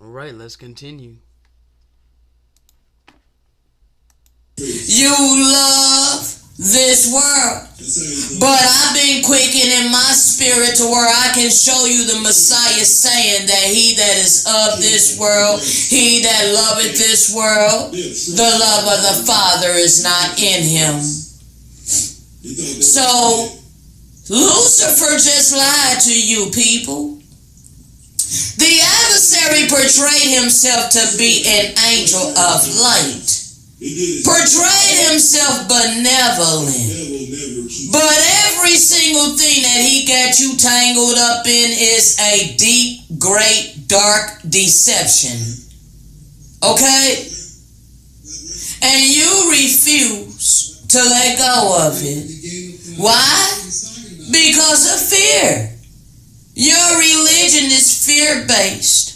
All right, let's continue. You love this world. But I've been quickened in my spirit to where I can show you the Messiah saying that he that is of this world, he that loveth this world, the love of the Father is not in him. So Lucifer just lied to you people. The adversary portrayed himself to be an angel of light, portrayed himself benevolent. But every single thing that he got you tangled up in is a deep, great, dark deception. Okay? And you refuse to let go of it. Why? Because of fear. Your religion is fear-based.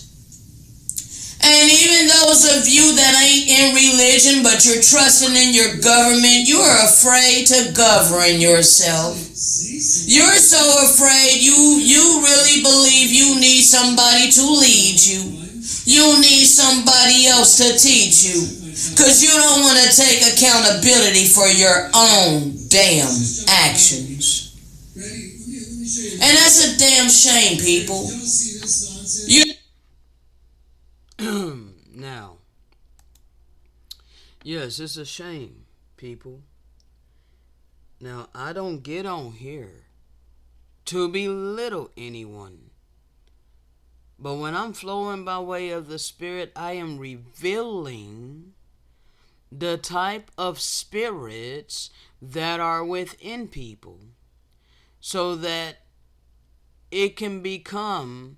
And even those of you that ain't in religion, but you're trusting in your government, you are afraid to govern yourself. You're so afraid you really believe you need somebody to lead you. You need somebody else to teach you. Because you don't want to take accountability for your own damn actions. And that's a damn shame, people. You Now, yes, it's a shame, people. Now, I don't get on here to belittle anyone. But when I'm flowing by way of the Spirit, I am revealing the type of spirits that are within people so that it can become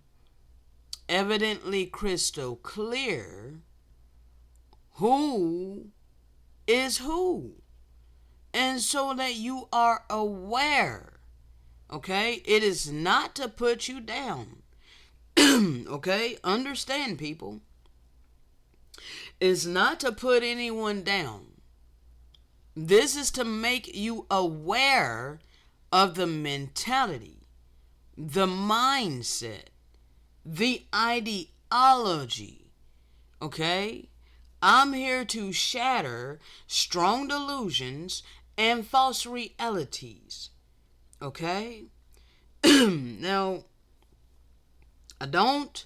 evidently crystal clear who is who, and so that you are aware. Okay, it is not to put you down. Okay, understand, people, it's not to put anyone down. This is to make you aware of the mentality, the mindset, the ideology. Okay? I'm here to shatter strong delusions and false realities. Okay? Now, I don't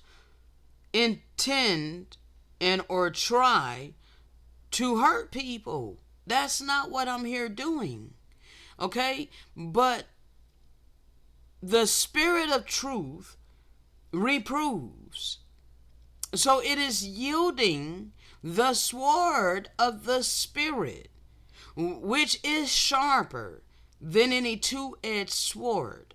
intend and or try to hurt people. That's not what I'm here doing. Okay? But the spirit of truth reproves. So it is yielding the sword of the Spirit, which is sharper than any two-edged sword.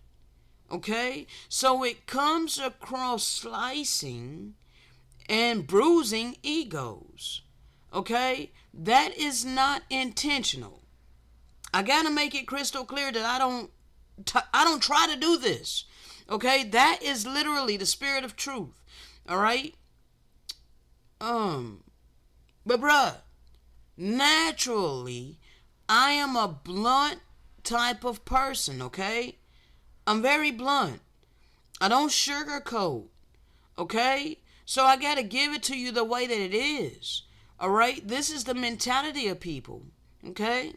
Okay? So it comes across slicing and bruising egos. Okay? That is not intentional. I gotta make it crystal clear that I don't try to do this. Okay? That is literally the spirit of truth. All right? But bruh, naturally, I am a blunt type of person, okay? I'm very blunt. I don't sugarcoat, okay? So I gotta give it to you the way that it is. All right? This is the mentality of people, okay?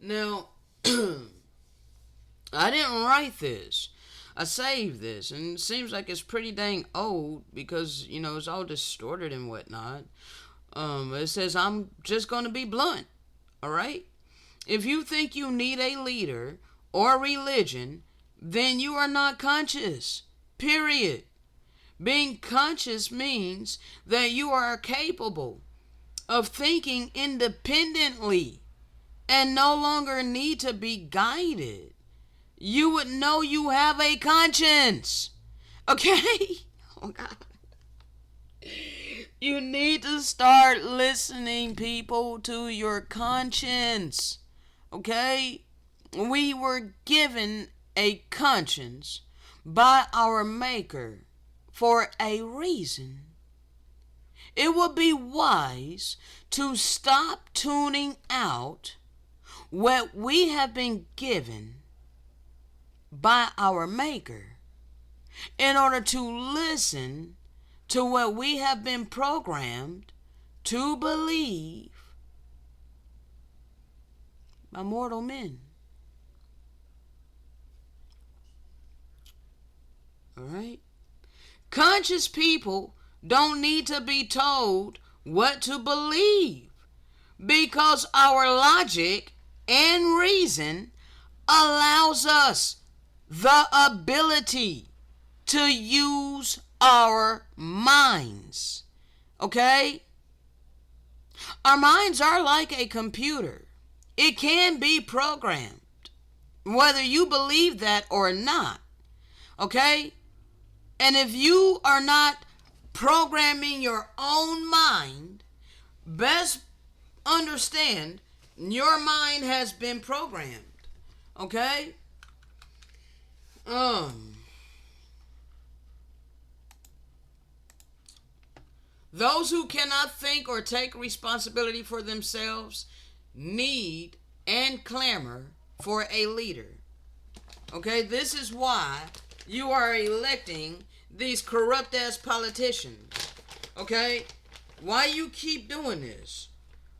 Now, I didn't write this. I saved this, and it seems like it's pretty dang old because, it's all distorted and whatnot. It says, I'm just going to be blunt, all right? If you think you need a leader or religion, then you are not conscious, period. Being conscious means that you are capable of thinking independently and no longer need to be guided. You would know you have a conscience. Okay? Oh, God. You need to start listening, people, to your conscience. Okay? We were given a conscience by our Maker for a reason. It would be wise to stop tuning out what we have been given by our Maker. in order to listen to what we have been programmed to believe by mortal men. All right? Conscious people don't need to be told what to believe because our logic and reason allows us the ability to use our minds. Okay? Our minds are like a computer. It can be programmed, whether you believe that or not. Okay? And if you are not programming your own mind, best understand your mind has been programmed. Okay? Those who cannot think or take responsibility for themselves need and clamor for a leader. Okay, this is why you are electing these corrupt ass politicians. Okay? Why you keep doing this?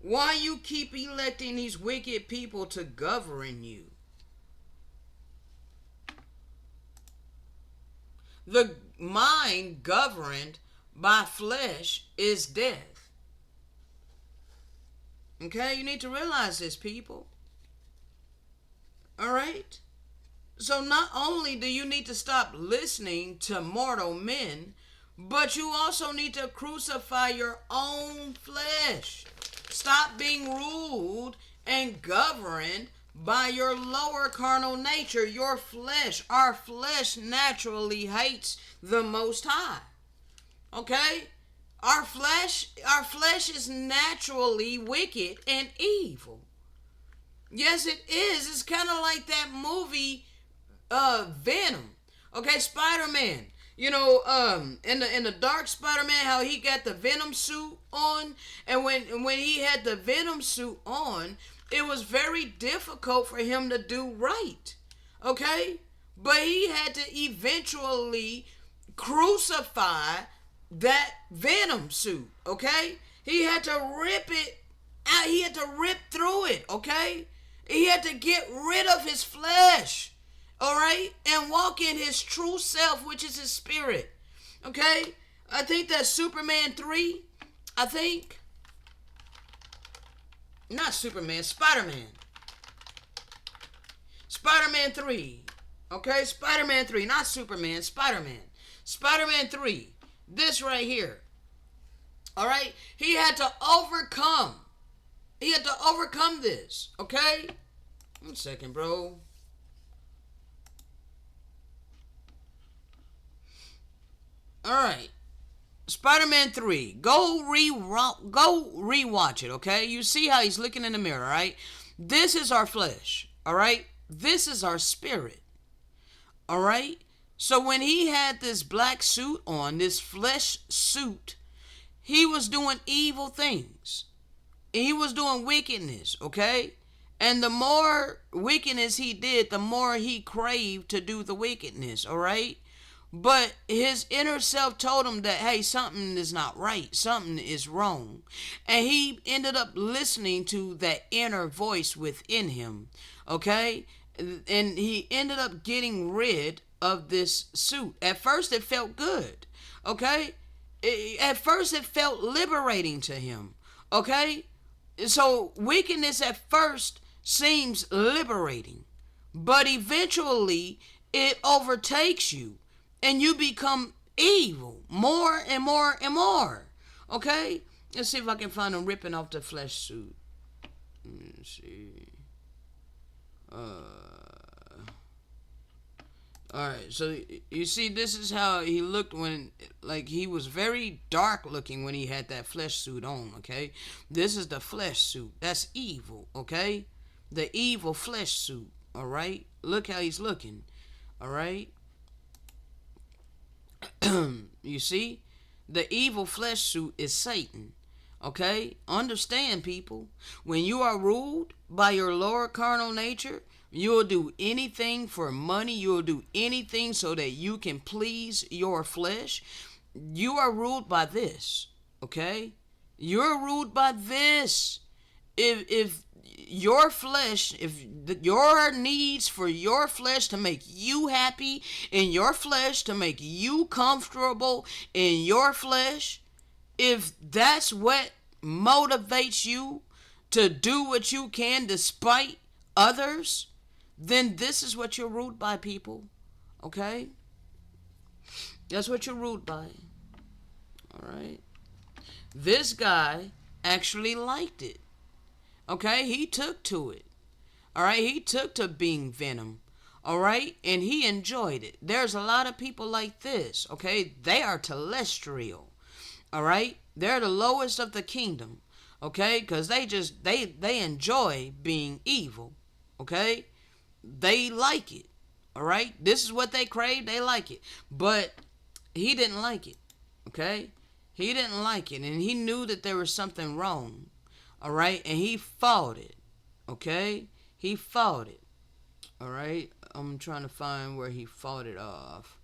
Why you keep electing these wicked people to govern you? The mind governed by flesh is death. Okay, you need to realize this, people. All right? So not only do you need to stop listening to mortal men, but you also need to crucify your own flesh. Stop being ruled and governed by your lower carnal nature, your flesh. Our flesh naturally hates the Most High. Okay? Our flesh is naturally wicked and evil. Yes, it is. It's kind of like that movie Venom. Okay, Spider-Man. You know, in the Dark Spider-Man, how he got the Venom suit on, and when he had the Venom suit on, it was very difficult for him to do right. Okay, but he had to eventually crucify that Venom suit. Okay, he had to rip it out. He had to rip through it. Okay, he had to get rid of his flesh. All right, and walk in his true self, which is his spirit. Okay, I think that's Superman 3. I think. Not Superman, Spider-Man. Spider-Man 3. Okay, Spider-Man 3, not Superman, Spider-Man. Spider-Man 3. This right here. All right, he had to overcome. He had to overcome this. Okay, 1 second, bro. All right, Spider-Man 3. Go rewatch it, okay? You see how he's looking in the mirror, right? This is our flesh, all right? This is our spirit, all right? So when he had this black suit on, this flesh suit, he was doing evil things. He was doing wickedness, okay? And the more wickedness he did, the more he craved to do the wickedness, all right? But his inner self told him that, hey, something is not right. Something is wrong. And he ended up listening to that inner voice within him. Okay? And he ended up getting rid of this suit. At first, it felt good. Okay? At first, it felt liberating to him. Okay? So, wickedness at first seems liberating. But eventually, it overtakes you. And you become evil more and more and more. Okay? Let's see if I can find him ripping off the flesh suit. Let's see. Alright, so you see, this is how he looked when, like, he was very dark looking when he had that flesh suit on, okay? This is the flesh suit. That's evil, okay? The evil flesh suit, alright? Look how he's looking, alright? You see, the evil flesh suit is Satan. Okay, understand, people, when you are ruled by your lower carnal nature, You'll do anything for money. You'll do anything so that you can please your flesh. You are ruled by this, okay? You're ruled by this. If your flesh, if your needs for your flesh to make you happy, in your flesh to make you comfortable, in your flesh, if that's what motivates you to do what you can despite others, then this is what you're ruled by, people. Okay? That's what you're ruled by. Alright? This guy actually liked it. Okay? He took to it. Alright? He took to being Venom. Alright? And he enjoyed it. There's a lot of people like this. Okay? They are terrestrial. Alright? They're the lowest of the kingdom. Okay? Because they enjoy being evil. Okay? They like it. Alright? This is what they crave. They like it. But he didn't like it. Okay? He didn't like it. And he knew that there was something wrong. Alright? And he fought it. Okay? He fought it. Alright? I'm trying to find where he fought it off.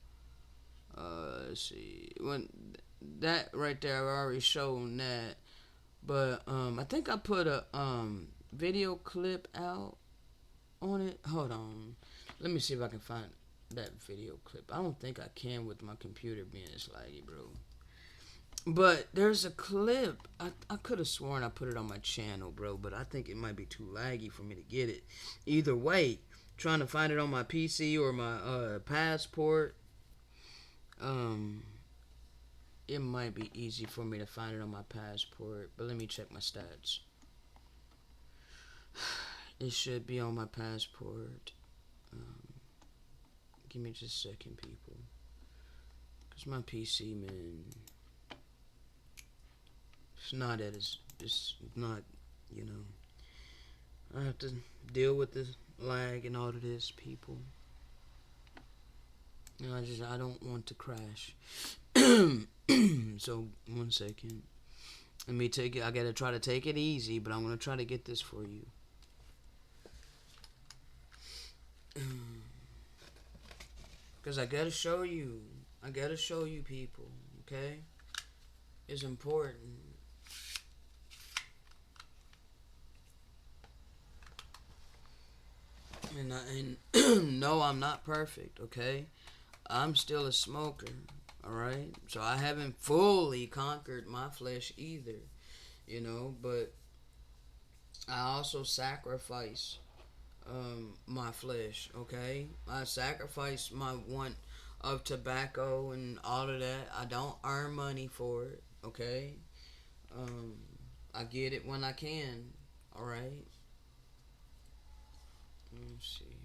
Let's see. When that right there, I've already shown that. But I think I put a video clip out on it. Hold on. Let me see if I can find that video clip. I don't think I can with my computer being this laggy, bro. But there's a clip. I could have sworn I put it on my channel, bro. But I think it might be too laggy for me to get it. Either way, trying to find it on my PC or my passport. It might be easy for me to find it on my passport. But let me check my stats. It should be on my passport. Give me just a second, people. Because my PC, man, it's not, you know. I have to deal with this lag and all of this, people. You know, I don't want to crash. So, 1 second. Let me take it. I gotta try to take it easy, but I'm gonna try to get this for you. Because I gotta show you. I gotta show you, people. Okay? It's important. And no, I'm not perfect, okay? I'm still a smoker, alright? So I haven't fully conquered my flesh either, you know? But I also sacrifice my flesh, okay? I sacrifice my want of tobacco and all of that. I don't earn money for it, okay? I get it when I can, alright? Let's see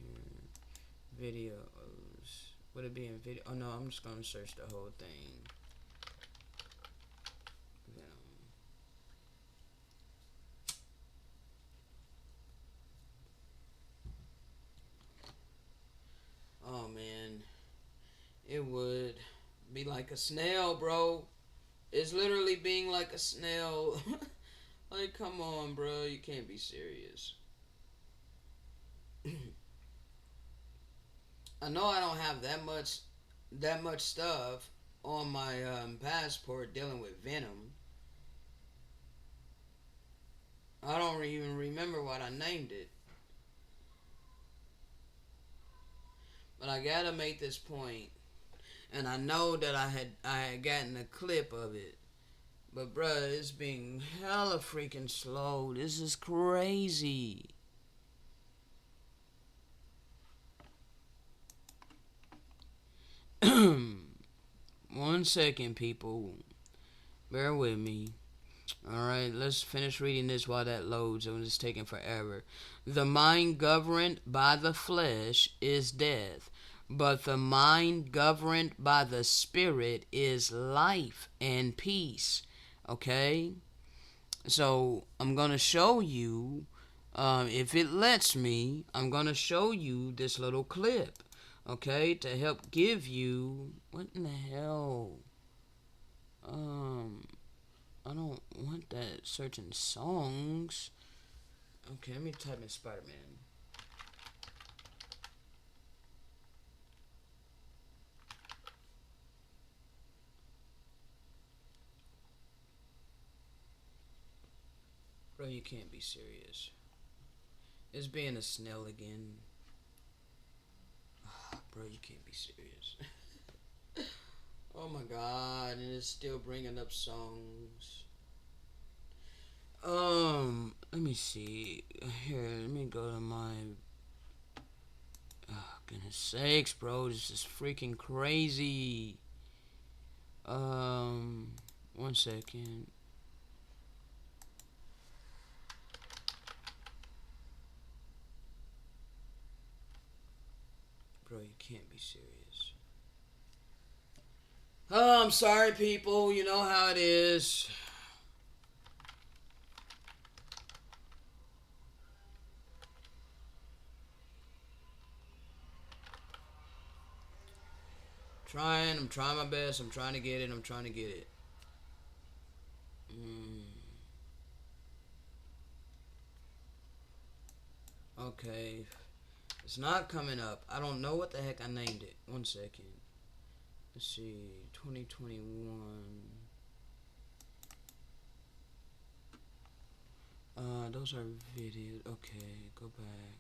here. Videos. Would it be in video? Oh no, I'm just gonna search the whole thing. Oh man, it would be like a snail, bro. It's literally being like a snail. Like, come on, bro. You can't be serious. I know I don't have that much stuff on my passport dealing with Venom. I don't even remember what I named it. But I gotta make this point. And I know that I had gotten a clip of it. But bruh, it's being hella freaking slow. This is crazy. One second, people. Bear with me. Alright, let's finish reading this while that loads. It's taking forever. The mind governed by the flesh is death, but the mind governed by the spirit is life and peace. Okay? So, I'm going to show you, if it lets me, I'm going to show you this little clip. Okay? To help give you... What in the hell? I don't want that searching songs. Okay, let me type in Spider-Man. you can't be serious. It's being a snail again. Bro, you can't be serious. Oh my god, and it's still bringing up songs. Let me see. Here, let me go to my. Oh, goodness sakes, bro, this is freaking crazy. 1 second. Bro, you can't be serious. Oh, I'm sorry, people. You know how it is. I'm trying my best. I'm trying to get it. I'm trying to get it. Mm, okay. It's not coming up. I don't know what the heck I named it. 1 second. Let's see. 2021. Those are videos. Okay, go back.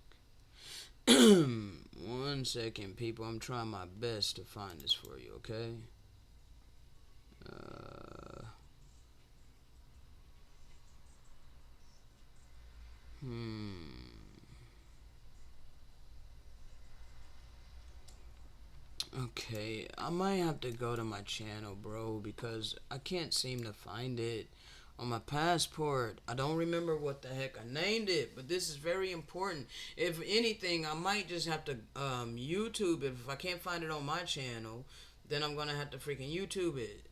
1 second, people. I'm trying my best to find this for you, okay? Uh, hmm. Okay, I might have to go to my channel, bro, because I can't seem to find it on my passport. I don't remember what the heck I named it, but this is very important. If anything, I might just have to YouTube it. If I can't find it on my channel, then I'm gonna have to freaking YouTube it.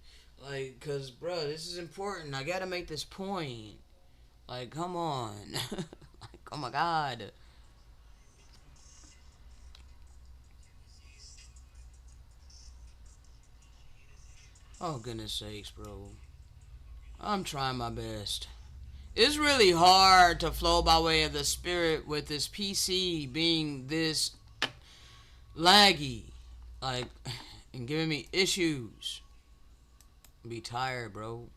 Like, cause, bro, this is important. I gotta make this point. Like, come on. Like, oh my god. Oh, goodness sakes, bro. I'm trying my best. It's really hard to flow by way of the spirit with this PC being this laggy, like, and giving me issues. Be tired, bro.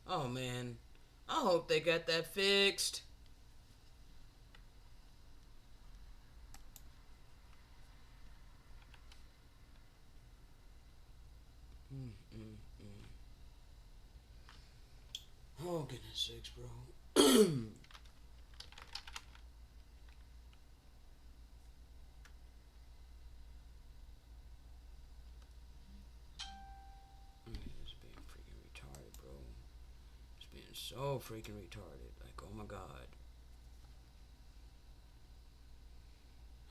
Oh man, I hope they got that fixed. Mm, mm, mm. Oh goodness sakes, bro. It's being freaking retarded, bro. It's being so freaking retarded. Like, oh my god.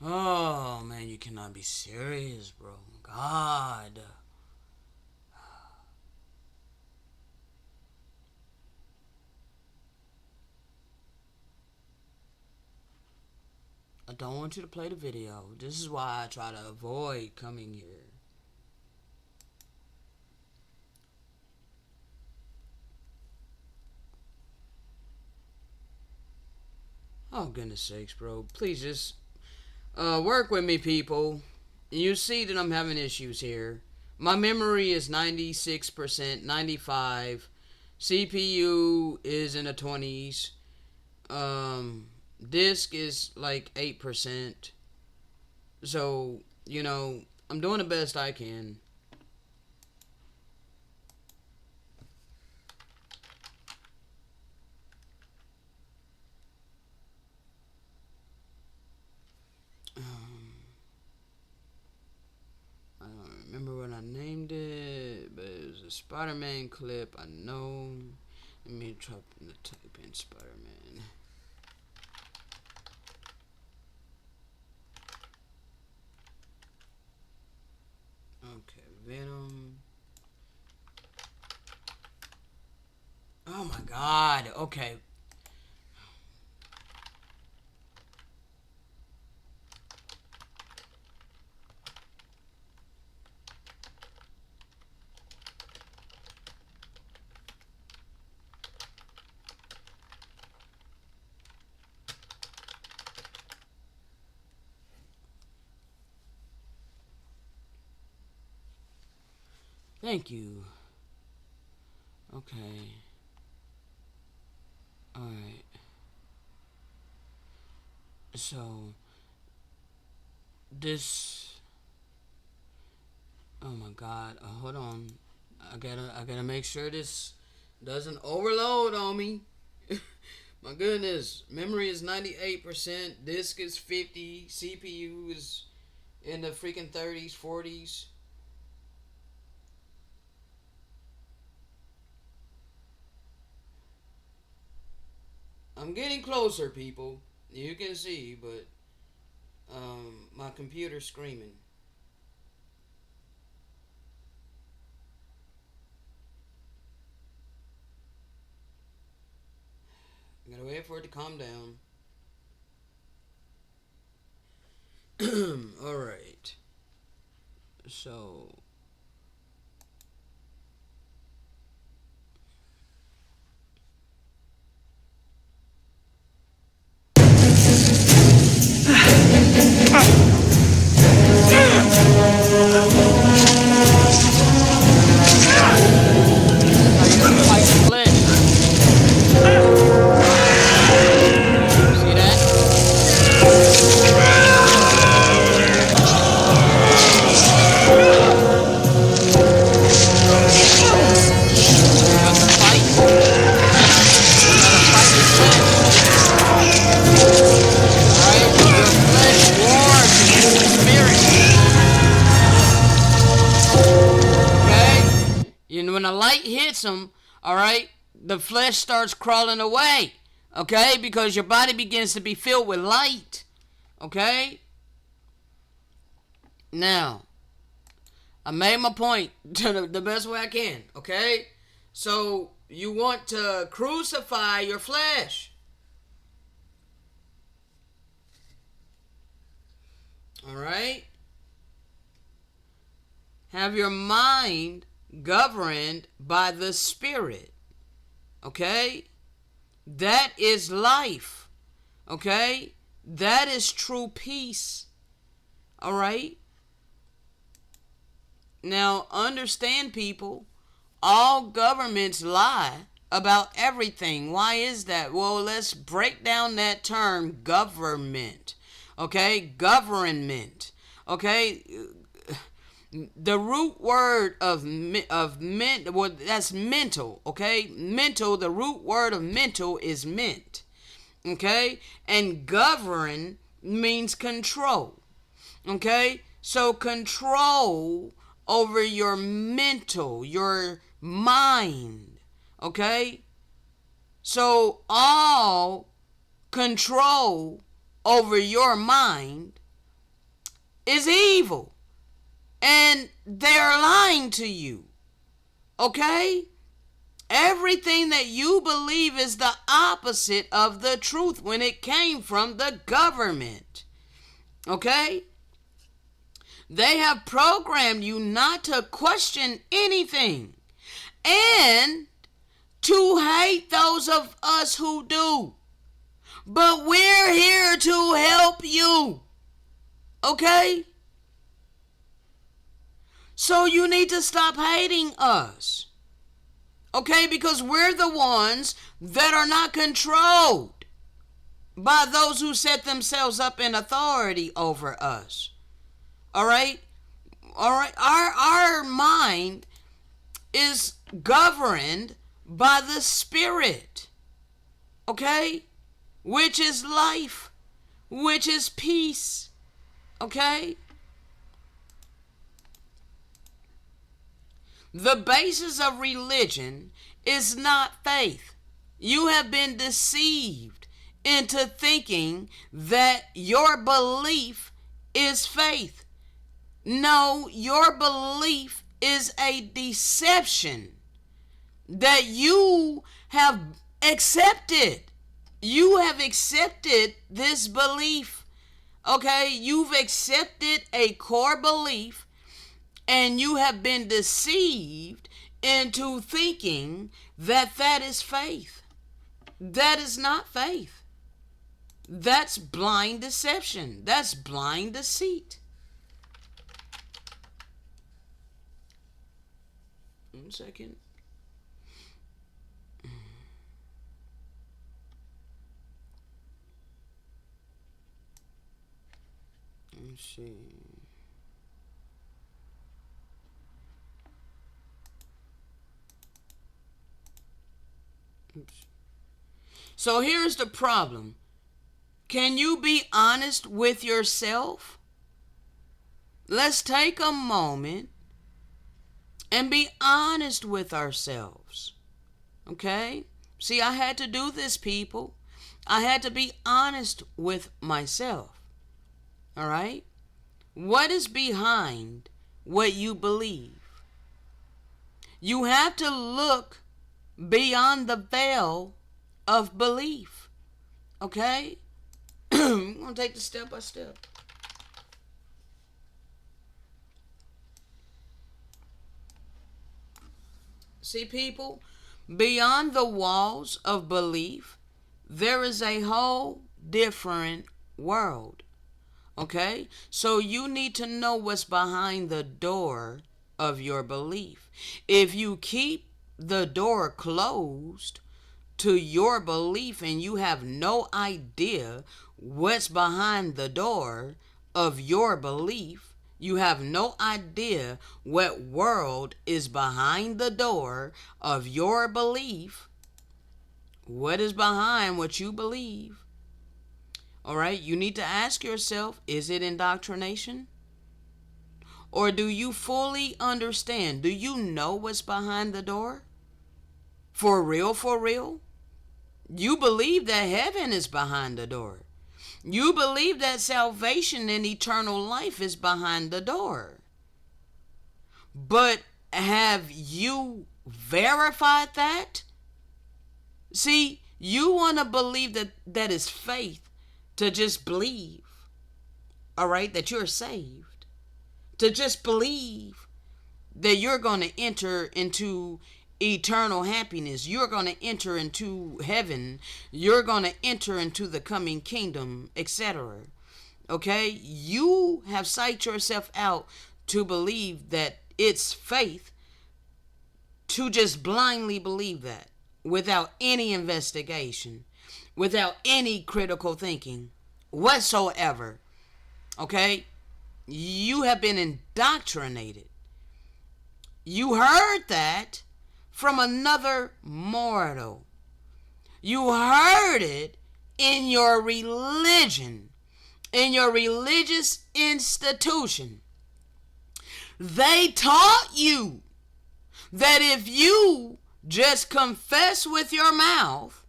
Oh man, you cannot be serious, bro. God. I don't want you to play the video. This is why I try to avoid coming here. Oh, goodness sakes, bro. Please just work with me, people. You see that I'm having issues here. My memory is 96%, 95. CPU is in the 20s. Disk is like 8%. So, I'm doing the best I can. I don't remember what I named it, but it was a Spider-Man clip. I know. Let me try to type in Spider-Man. Okay, Venom. Oh my god. Okay. Thank you. Okay. Alright. So, this... Oh my God. Hold on. I gotta make sure this doesn't overload on me. My goodness. Memory is 98%. Disk is 50. CPU is in the freaking 30s, 40s. I'm getting closer, people. You can see, but my computer's screaming. I'm gonna wait for it to calm down. All right. So when a light hits them, all right, the flesh starts crawling away, okay, because your body begins to be filled with light, okay. Now, I made my point to the best way I can, okay. So you want to crucify your flesh, all right. Have your mind governed by the Spirit. Okay? That is life. Okay? That is true peace. All right? Now, understand, people, all governments lie about everything. Why is that? Well, let's break down that term, government. Okay? Government. Okay? The root word of well, that's mental, okay? Mental, the root word of mental is ment, okay? And govern means control, okay? So control over your mental, your mind, okay? So all control over your mind is evil. And they're lying to you. Okay? Everything that you believe is the opposite of the truth when it came from the government. Okay? They have programmed you not to question anything and to hate those of us who do. But we're here to help you. Okay? So you need to stop hating us. Okay? Because we're the ones that are not controlled by those who set themselves up in authority over us. All right? All right? Our mind is governed by the Spirit. Okay? Which is life. Which is peace. Okay? The basis of religion is not faith. You have been deceived into thinking that your belief is faith. No, your belief is a deception that you have accepted. You have accepted this belief. Okay, you've accepted a core belief. And you have been deceived into thinking that that is faith. That is not faith. That's blind deception. That's blind deceit. second. Let's see. Oops. So here's the problem. Can you be honest with yourself? Let's take a moment and be honest with ourselves. Okay? See, I had to do this, people. I had to be honest with myself. All right? What is behind what you believe? You have to look beyond the veil of belief. Okay? I'm going to take this step by step. See, people, beyond the walls of belief, there is a whole different world. Okay? So you need to know what's behind the door of your belief. If you keep the door closed to your belief and you have no idea what's behind the door of your belief, you have no idea what world is behind the door of your belief. What is behind what you believe? All right, you need to ask yourself, is it indoctrination? Or do you fully understand? Do you know what's behind the door? For real, for real? You believe that heaven is behind the door. You believe that salvation and eternal life is behind the door. But have you verified that? See, you want to believe that is faith to just believe. All right, that you're saved. To just believe that you're going to enter into eternal happiness. You're going to enter into heaven. You're going to enter into the coming kingdom, etc. Okay? You have psyched yourself out to believe that it's faith to just blindly believe that without any investigation, without any critical thinking whatsoever. Okay? You have been indoctrinated. You heard that from another mortal. You heard it in your religion, in your religious institution. They taught you that if you just confess with your mouth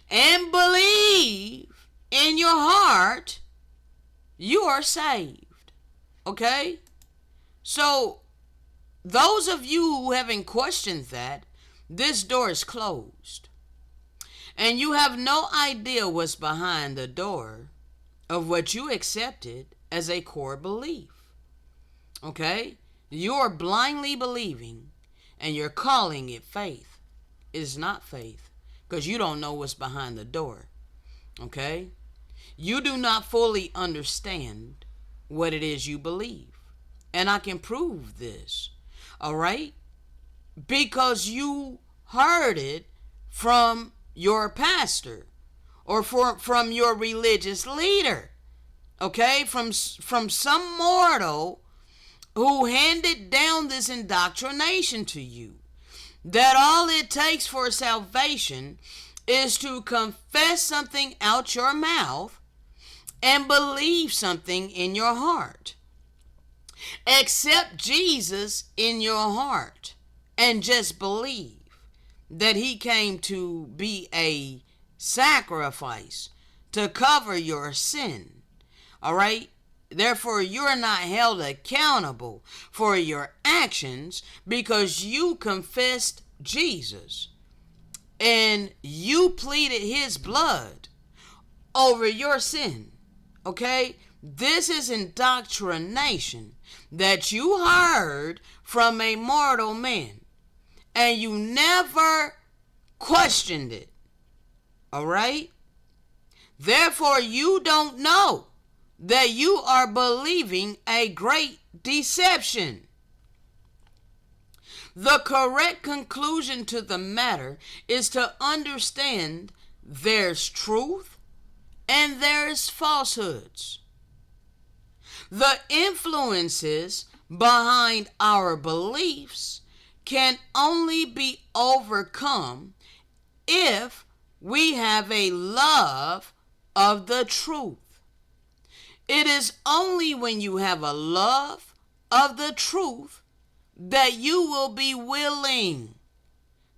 and believe in your heart, you are saved. Okay? So, those of you who haven't questioned that, this door is closed. And you have no idea what's behind the door of what you accepted as a core belief. Okay? You're blindly believing and you're calling it faith. It is not faith because you don't know what's behind the door. Okay? You do not fully understand what it is you believe. And I can prove this. All right? Because you heard it from your pastor or from your religious leader. Okay? From some mortal who handed down this indoctrination to you. That all it takes for salvation is to confess something out your mouth and believe something in your heart. Accept Jesus in your heart and just believe that he came to be a sacrifice to cover your sin. All right? Therefore, you're not held accountable for your actions because you confessed Jesus and you pleaded his blood over your sin. Okay? This is indoctrination that you heard from a mortal man and you never questioned it. All right? Therefore, you don't know that you are believing a great deception. The correct conclusion to the matter is to understand there's truth and there's falsehoods. The influences behind our beliefs can only be overcome if we have a love of the truth. It is only when you have a love of the truth that you will be willing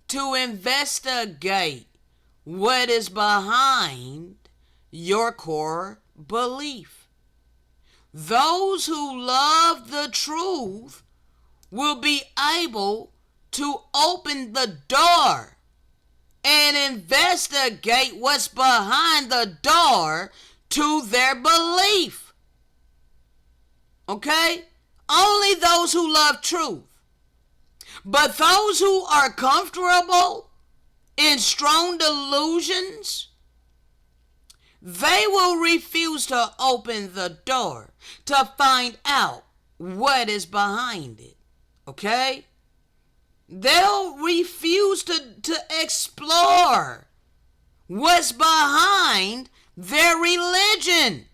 to investigate what is behind your core belief. Those who love the truth will be able to open the door and investigate what's behind the door to their belief. Okay? Only those who love truth. But those who are comfortable in strong delusions, they will refuse to open the door to find out what is behind it. Okay? They'll refuse to explore what's behind their religion,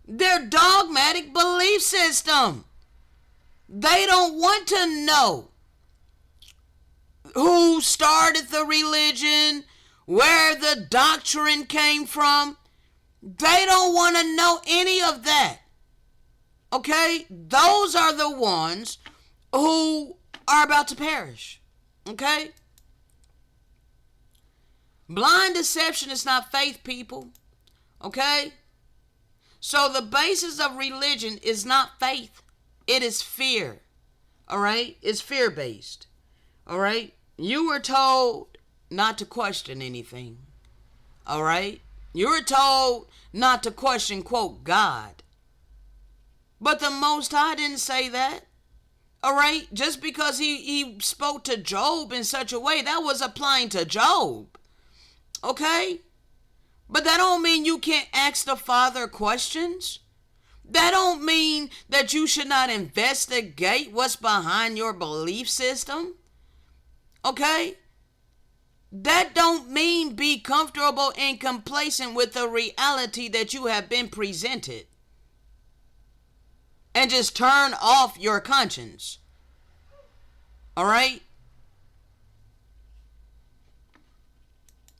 their dogmatic belief system. They don't want to know who started the religion, where the doctrine came from. They don't want to know any of that. Okay? Those are the ones who are about to perish. Okay? Blind deception is not faith, people. Okay? So the basis of religion is not faith. It is fear. All right? It's fear-based. All right? You were told not to question anything. All right? You were told not to question, quote, God. But the Most High didn't say that. All right? Just because he spoke to Job in such a way, that was applying to Job. Okay? But that don't mean you can't ask the Father questions. That don't mean that you should not investigate what's behind your belief system. Okay? That don't mean be comfortable and complacent with the reality that you have been presented. And just turn off your conscience. All right?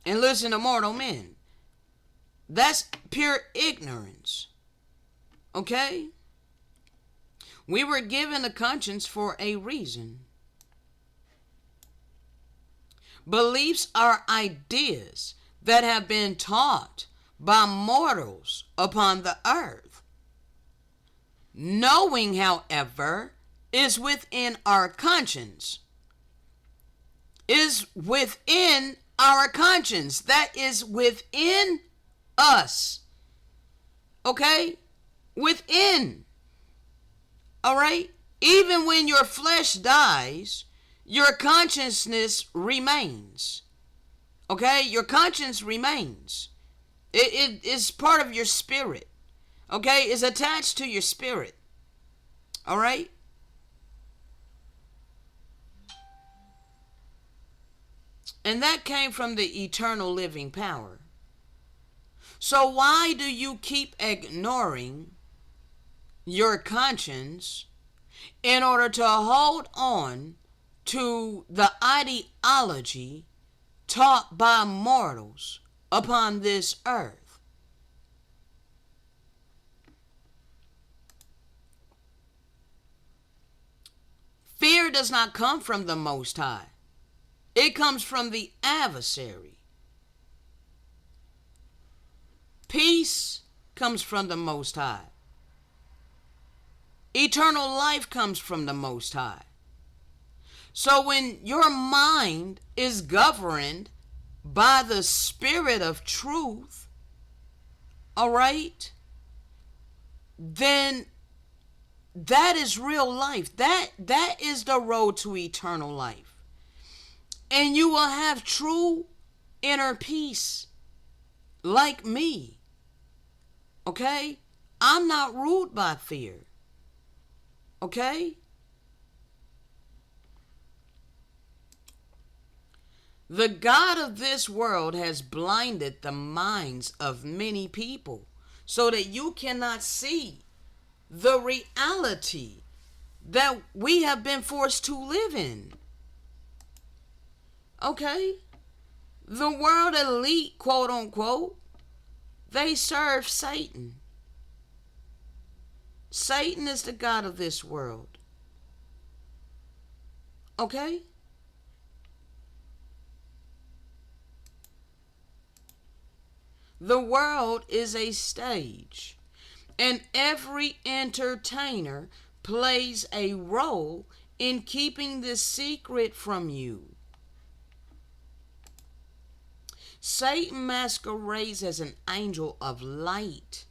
And listen to mortal men. That's pure ignorance. Okay? We were given a conscience for a reason. Beliefs are ideas that have been taught by mortals upon the earth. Knowing, however, is within our conscience. Is within our conscience. That is within us. Okay? Within. All right? Even when your flesh dies, your consciousness remains. Okay? Your conscience remains. It is part of your spirit. Okay? It's attached to your spirit. All right? And that came from the eternal living power. So why do you keep ignoring your conscience in order to hold on to the ideology taught by mortals upon this earth? Fear does not come from the Most High. It comes from the adversary. Peace comes from the Most High. Eternal life comes from the Most High. So when your mind is governed by the Spirit of truth, all right, then that is real life. That is the road to eternal life. And you will have true inner peace like me. Okay? I'm not ruled by fear. Okay? The God of this world has blinded the minds of many people so that you cannot see the reality that we have been forced to live in. Okay? The world elite, quote unquote, they serve Satan. Satan is the God of this world. Okay? The world is a stage, and every entertainer plays a role in keeping this secret from you. Satan masquerades as an angel of light.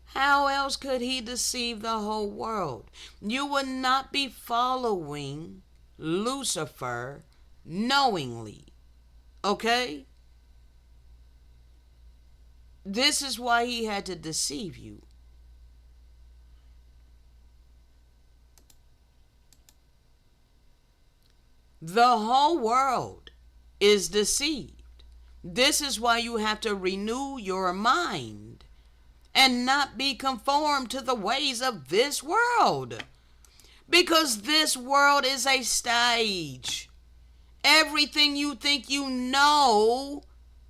How else could he deceive the whole world? You would not be following Lucifer knowingly. Okay? This is why he had to deceive you. The whole world is deceived. This is why you have to renew your mind and not be conformed to the ways of this world. Because this world is a stage. Everything you think you know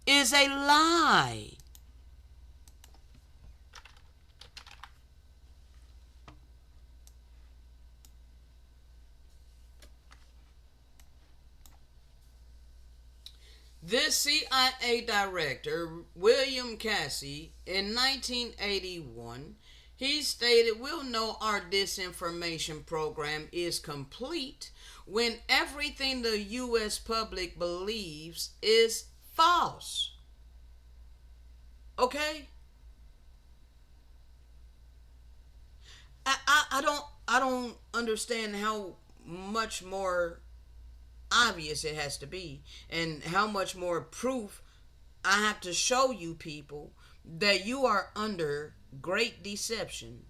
is a lie. This CIA director, William Casey, in 1981, he stated, "We'll know our disinformation program is complete when everything the U.S. public believes is false." Okay? I don't understand how much more obvious it has to be and how much more proof I have to show you people that you are under great deception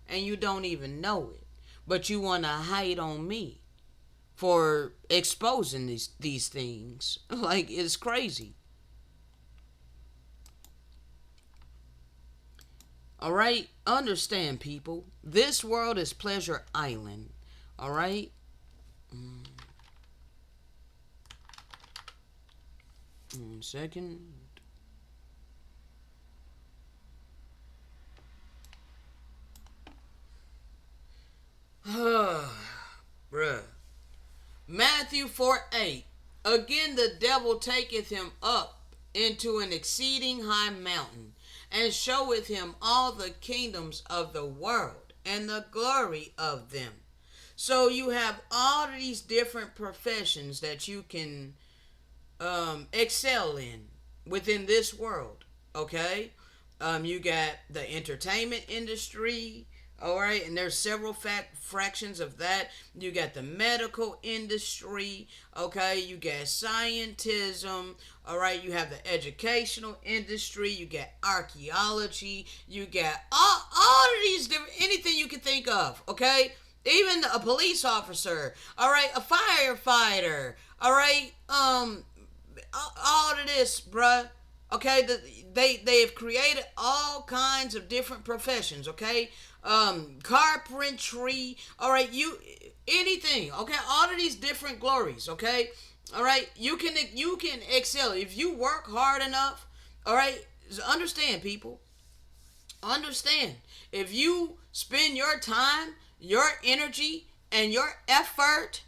and you don't even know it, but you want to hate on me for exposing these things. Like, it's crazy. All right, understand, people, this world is Pleasure Island. All right. One second. Bruh. Matthew 4:8. Again the devil taketh him up into an exceeding high mountain, and showeth him all the kingdoms of the world, and the glory of them. So you have all of these different professions that you can excel in within this world. Okay, you got the entertainment industry. All right, and there's several fractions of that. You got the medical industry. Okay, you got scientism. All right, you have the educational industry. You got archaeology. You got all of these different, anything you can think of. Okay, even a police officer. All right, a firefighter. All right, all of this, bruh. Okay, they have created all kinds of different professions. Okay, carpentry. All right, anything. Okay, all of these different glories. Okay, all right, you can excel if you work hard enough. All right, understand, people. Understand, if you spend your time, your energy, and your effort,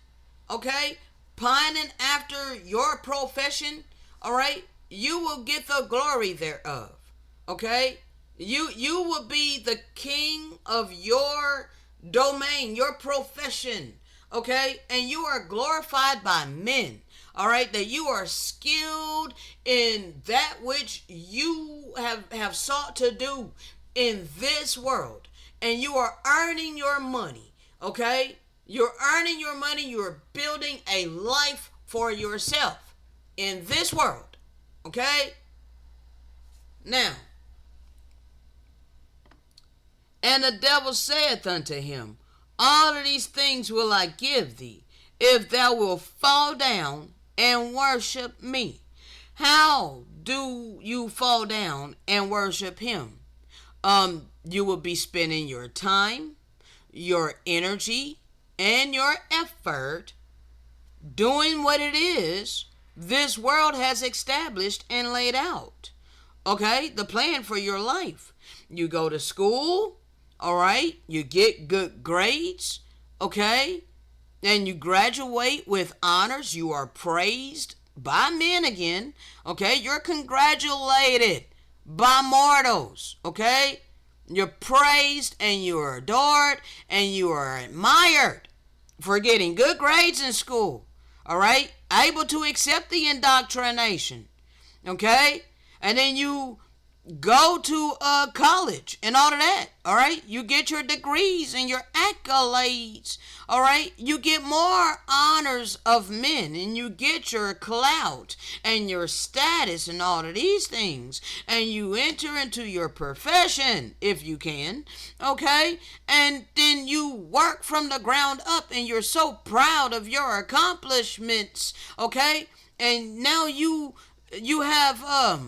okay, pining after your profession, all right, you will get the glory thereof. Okay, you will be the king of your domain, your profession. Okay, and you are glorified by men. All right, that you are skilled in that which you have sought to do in this world, and you are earning your money. Okay, you're earning your money. You're building a life for yourself in this world. Okay, now, and the devil saith unto him, all of these things will I give thee, if thou wilt fall down and worship me. How do you fall down and worship him? You will be spending your time, your energy, and your effort doing what it is this world has established and laid out. Okay, the plan for your life. You go to school, all right, you get good grades, okay, and you graduate with honors. You are praised by men again, okay, you're congratulated by mortals, okay, you're praised and you are adored and you are admired for getting good grades in school, all right, able to accept the indoctrination, okay, and then you go to college and all of that, all right, you get your degrees and your accolades, all right, you get more honors of men and you get your clout and your status and all of these things, and you enter into your profession if you can, okay, and then you work from the ground up and you're so proud of your accomplishments, okay, and now you have a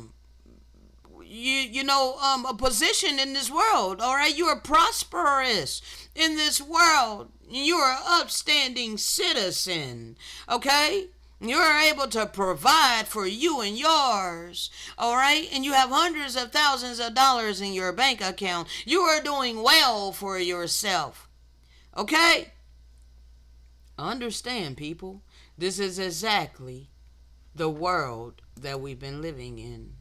position in this world, all right, you are prosperous in this world, you're an upstanding citizen, okay, you're able to provide for you and yours, all right, and you have hundreds of thousands of dollars in your bank account, you are doing well for yourself, okay. Understand, people, this is exactly the world that we've been living in.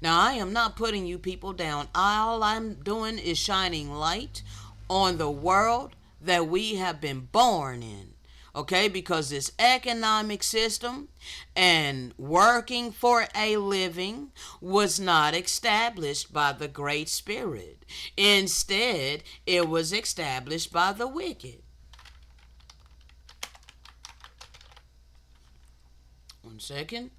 Now, I am not putting you people down. All I'm doing is shining light on the world that we have been born in. Okay, because this economic system and working for a living was not established by the Great Spirit. Instead, it was established by the wicked. One second.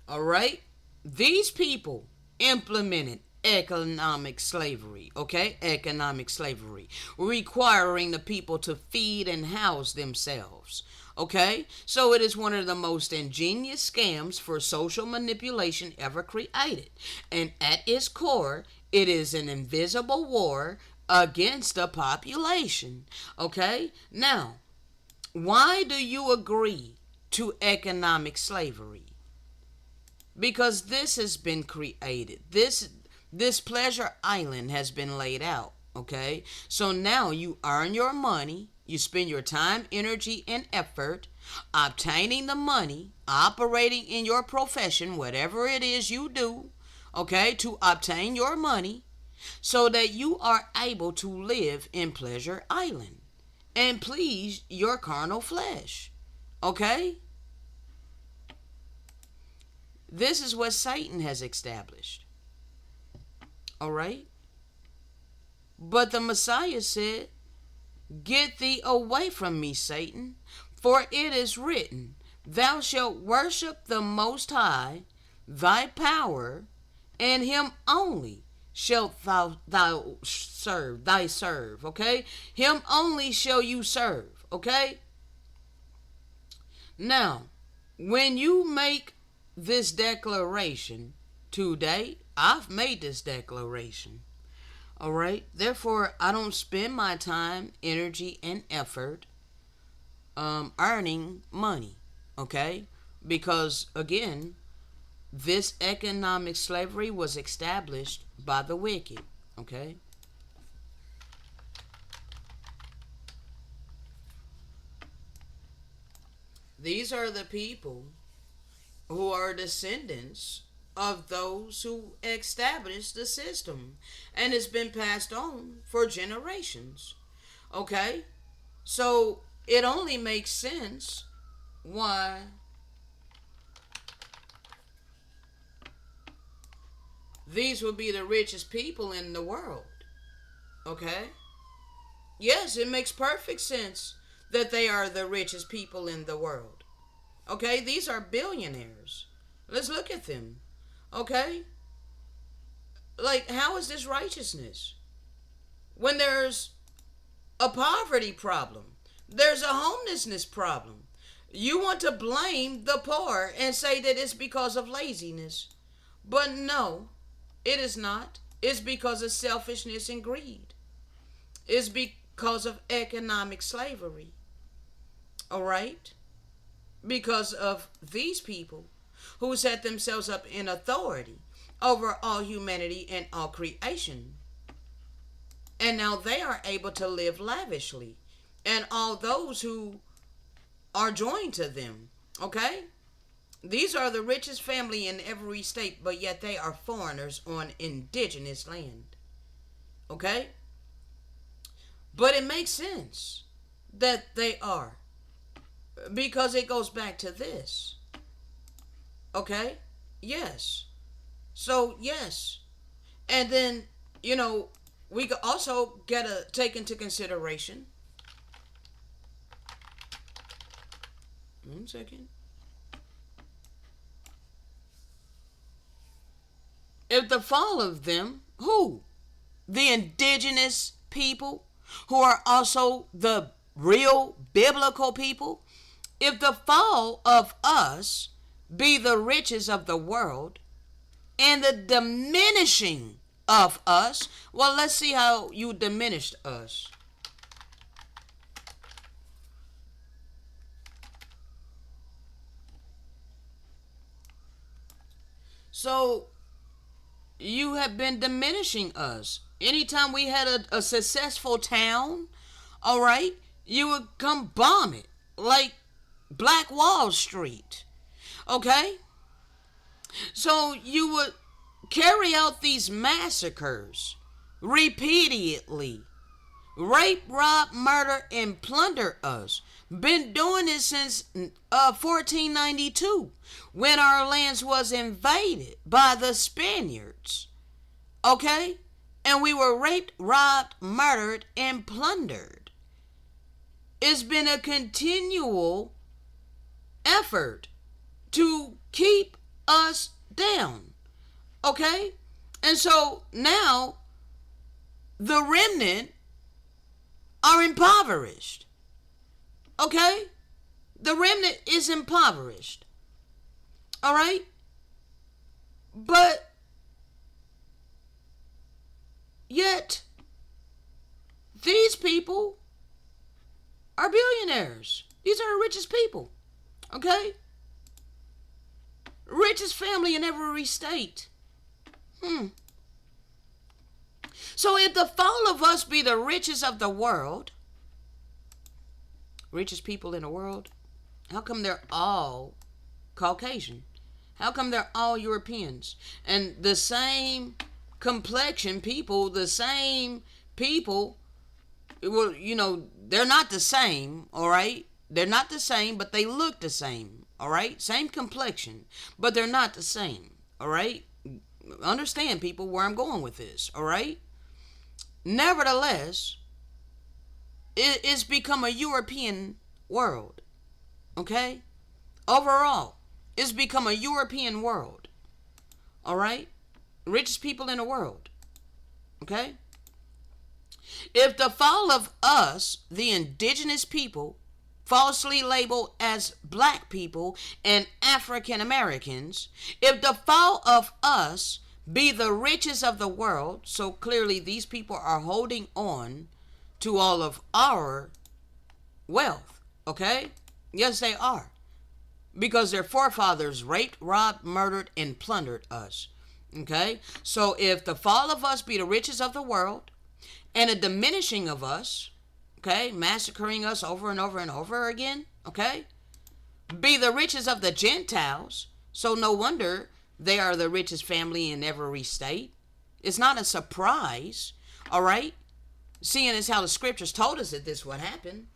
All right, these people implemented economic slavery, okay, economic slavery, requiring the people to feed and house themselves, okay, so it is one of the most ingenious scams for social manipulation ever created, and at its core it is an invisible war against the population, okay. Now, why do you agree to economic slavery? Because this has been created. This pleasure island has been laid out, okay? So now you earn your money, you spend your time, energy, and effort obtaining the money, operating in your profession, whatever it is you do, okay, to obtain your money so that you are able to live in pleasure island and please your carnal flesh, okay? This is what Satan has established. All right? But the Messiah said, "Get thee away from me, Satan, for it is written, Thou shalt worship the Most High, thy power, and him only shalt thou serve, okay? Him only shall you serve, okay? Now, when you make this declaration today, I've made this declaration, all right, therefore I don't spend my time, energy, and effort earning money, okay, because again, this economic slavery was established by the wicked, okay. These are the people who are descendants of those who established the system, and it's been passed on for generations, okay. So it only makes sense why these would be the richest people in the world, okay. Yes, it makes perfect sense that they are the richest people in the world, okay. These are billionaires. Let's look at them, okay. Like, how is this righteousness when there's a poverty problem? There's a homelessness problem. You want to blame the poor and say that it's because of laziness. But no, it is not. It's because of selfishness and greed. It's because of economic slavery. All right? Because of these people who set themselves up in authority over all humanity and all creation. And now they are able to live lavishly. And all those who are joined to them. Okay? These are the richest family in every state, but yet they are foreigners on indigenous land. Okay? But it makes sense that they are. Because it goes back to this. Okay? Yes. So, yes. And then, we could also take into consideration. 1 second. If the fall of them, who? The indigenous people, who are also the real biblical people. If the fall of us be the riches of the world and the diminishing of us, well, let's see how you diminished us. So, you have been diminishing us. Anytime we had a successful town, all right, you would come bomb it like Black Wall Street. Okay? So you would carry out these massacres repeatedly. Rape, rob, murder, and plunder us. Been doing it since 1492 when our lands was invaded by the Spaniards. Okay? And we were raped, robbed, murdered, and plundered. It's been a continual effort to keep us down. Okay? And so now the remnant are impoverished. Okay? The remnant is impoverished. All right? But yet these people are billionaires. These are the richest people. Okay? Richest family in every state. So if the fall of us be the riches of the world, richest people in the world, how come they're all Caucasian? How come they're all Europeans? And the same complexion people, the same people, well, they're not the same, all right? They're not the same, but they look the same, all right? Same complexion, but they're not the same, all right? Understand, people, where I'm going with this, all right? Nevertheless, it's become a European world, okay? Overall, it's become a European world, all right? Richest people in the world, okay? If the fall of us, the indigenous people, falsely labeled as black people and African Americans, if the fall of us be the riches of the world, so clearly these people are holding on to all of our wealth, okay? Yes, they are. Because their forefathers raped, robbed, murdered, and plundered us, okay? So if the fall of us be the riches of the world and a diminishing of us, okay, massacring us over and over and over again, okay, be the riches of the Gentiles, so no wonder they are the richest family in every state. It's not a surprise, all right, seeing as how the scriptures told us that this would happen,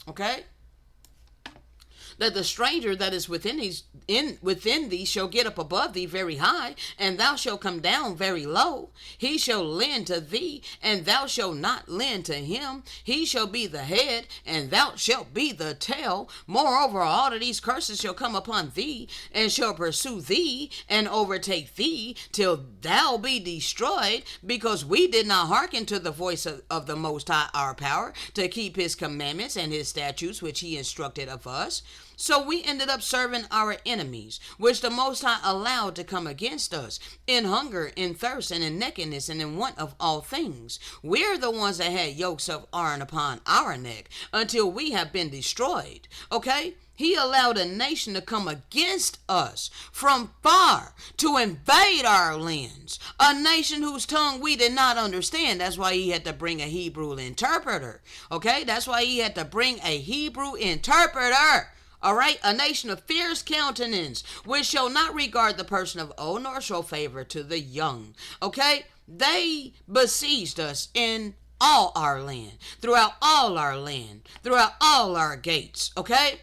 okay? that the stranger that is within thee shall get up above thee very high, and thou shalt come down very low. He shall lend to thee, and thou shalt not lend to him. He shall be the head, and thou shalt be the tail. Moreover, all of these curses shall come upon thee, and shall pursue thee, and overtake thee, till thou be destroyed, because we did not hearken to the voice of the Most High our power, to keep his commandments and his statutes which he instructed of us. So we ended up serving our enemies, which the Most High allowed to come against us, in hunger, in thirst, and in nakedness, and in want of all things. We're the ones that had yokes of iron upon our neck, until we have been destroyed. Okay? He allowed a nation to come against us from far to invade our lands. A nation whose tongue we did not understand. That's why he had to bring a Hebrew interpreter. Okay? That's why he had to bring a Hebrew interpreter. All right, a nation of fierce countenance, which shall not regard the person of old, nor show favor to the young. Okay, they besieged us in all our land, throughout all our land, throughout all our gates. Okay,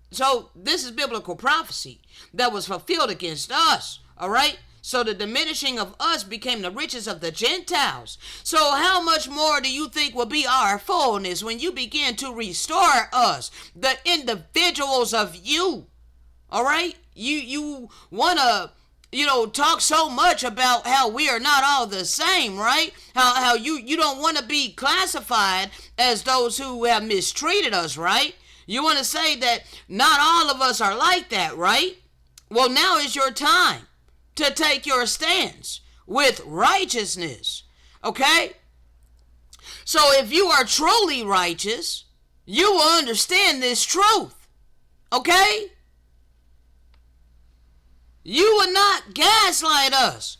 so this is biblical prophecy that was fulfilled against us. All right. So the diminishing of us became the riches of the Gentiles. So how much more do you think will be our fullness when you begin to restore us, the individuals of you? All right? You want to, talk so much about how we are not all the same, right? How you don't want to be classified as those who have mistreated us, right? You want to say that not all of us are like that, right? Well, now is your time to take your stance with righteousness. Okay? So if you are truly righteous, you will understand this truth. Okay? You will not gaslight us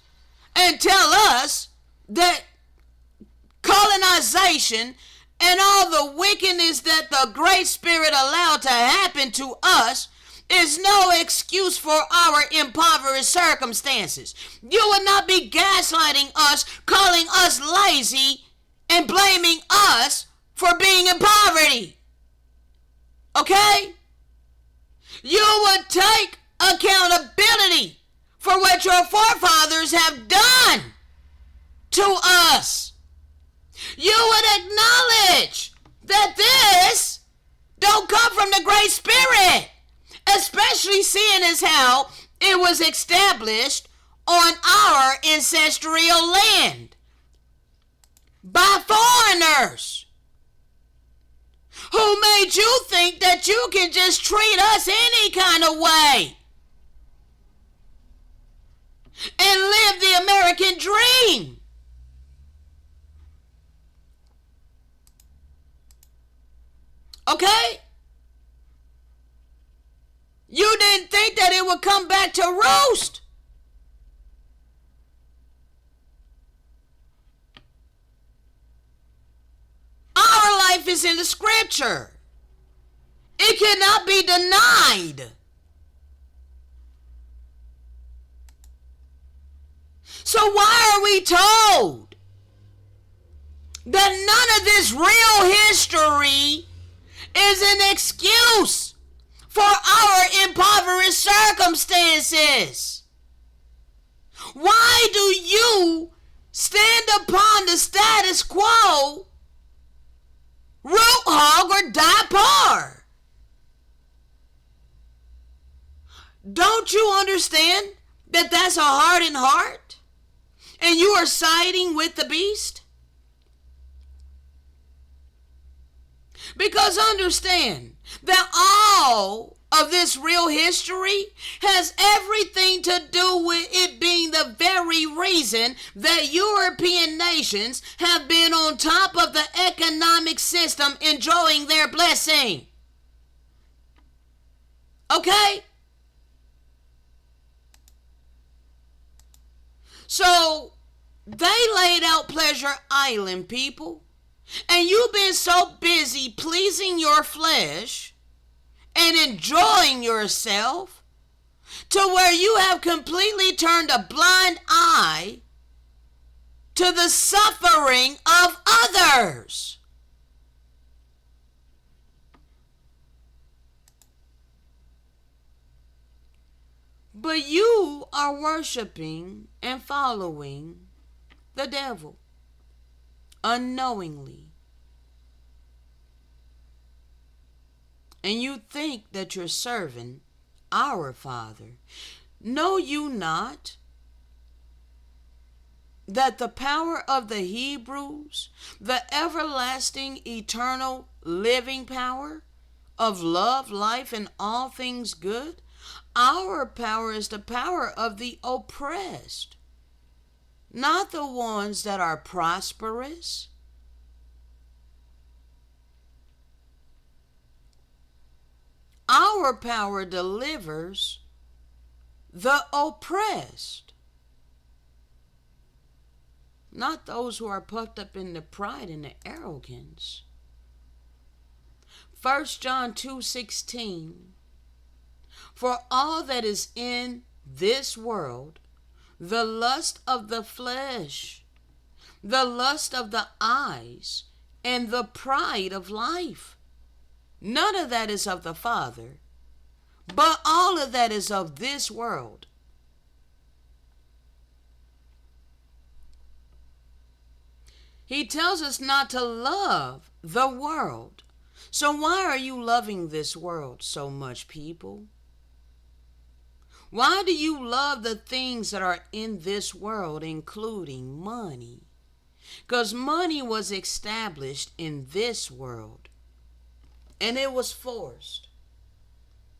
and tell us that colonization and all the wickedness that the Great Spirit allowed to happen to us is no excuse for our impoverished circumstances. You will not be gaslighting us, calling us lazy, and blaming us for being in poverty. Okay? You would take accountability for what your forefathers have done to us. You would acknowledge that this don't come from the Great Spirit. Especially seeing as how it was established on our ancestral land by foreigners who made you think that you can just treat us any kind of way and live the American dream. Okay? You didn't think that it would come back to roost. Our life is in the scripture. It cannot be denied. So why are we told that none of this real history is an excuse for our impoverished circumstances? Why do you stand upon the status quo, root hog or die poor? Don't you understand that that's a hardened heart and you are siding with the beast? Because understand that all of this real history has everything to do with it being the very reason that European nations have been on top of the economic system enjoying their blessing. Okay? So they laid out Pleasure Island, people. And you've been so busy pleasing your flesh and enjoying yourself to where you have completely turned a blind eye to the suffering of others. But you are worshiping and following the devil unknowingly. And you think that you're serving our Father. Know you not that the power of the Hebrews, the everlasting, eternal, living power of love, life, and all things good, our power is the power of the oppressed, not the ones that are prosperous. Our power delivers the oppressed, not those who are puffed up in the pride and the arrogance. 1 John 2:16. For all that is in this world, the lust of the flesh, the lust of the eyes, and the pride of life, none of that is of the Father, but all of that is of this world. He tells us not to love the world. So why are you loving this world so much, people? Why do you love the things that are in this world, including money? Because money was established in this world, and it was forced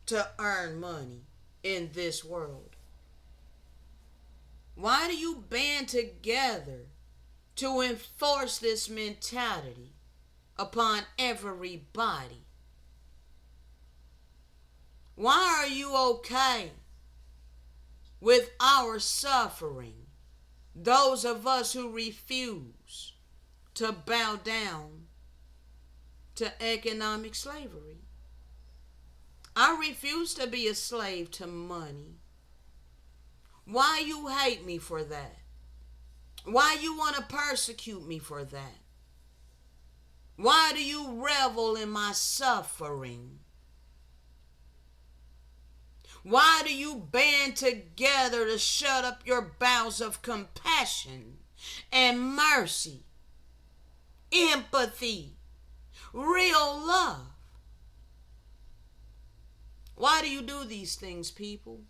to earn money in this world. Why do you band together to enforce this mentality upon everybody? Why are you okay with our suffering? Those of us who refuse to bow down to economic slavery. I refuse to be a slave to money. Why you hate me for that? Why you want to persecute me for that? Why do you revel in my suffering? Why do you band together to shut up your bowels of compassion and mercy, empathy, real love? Why do you do these things, people?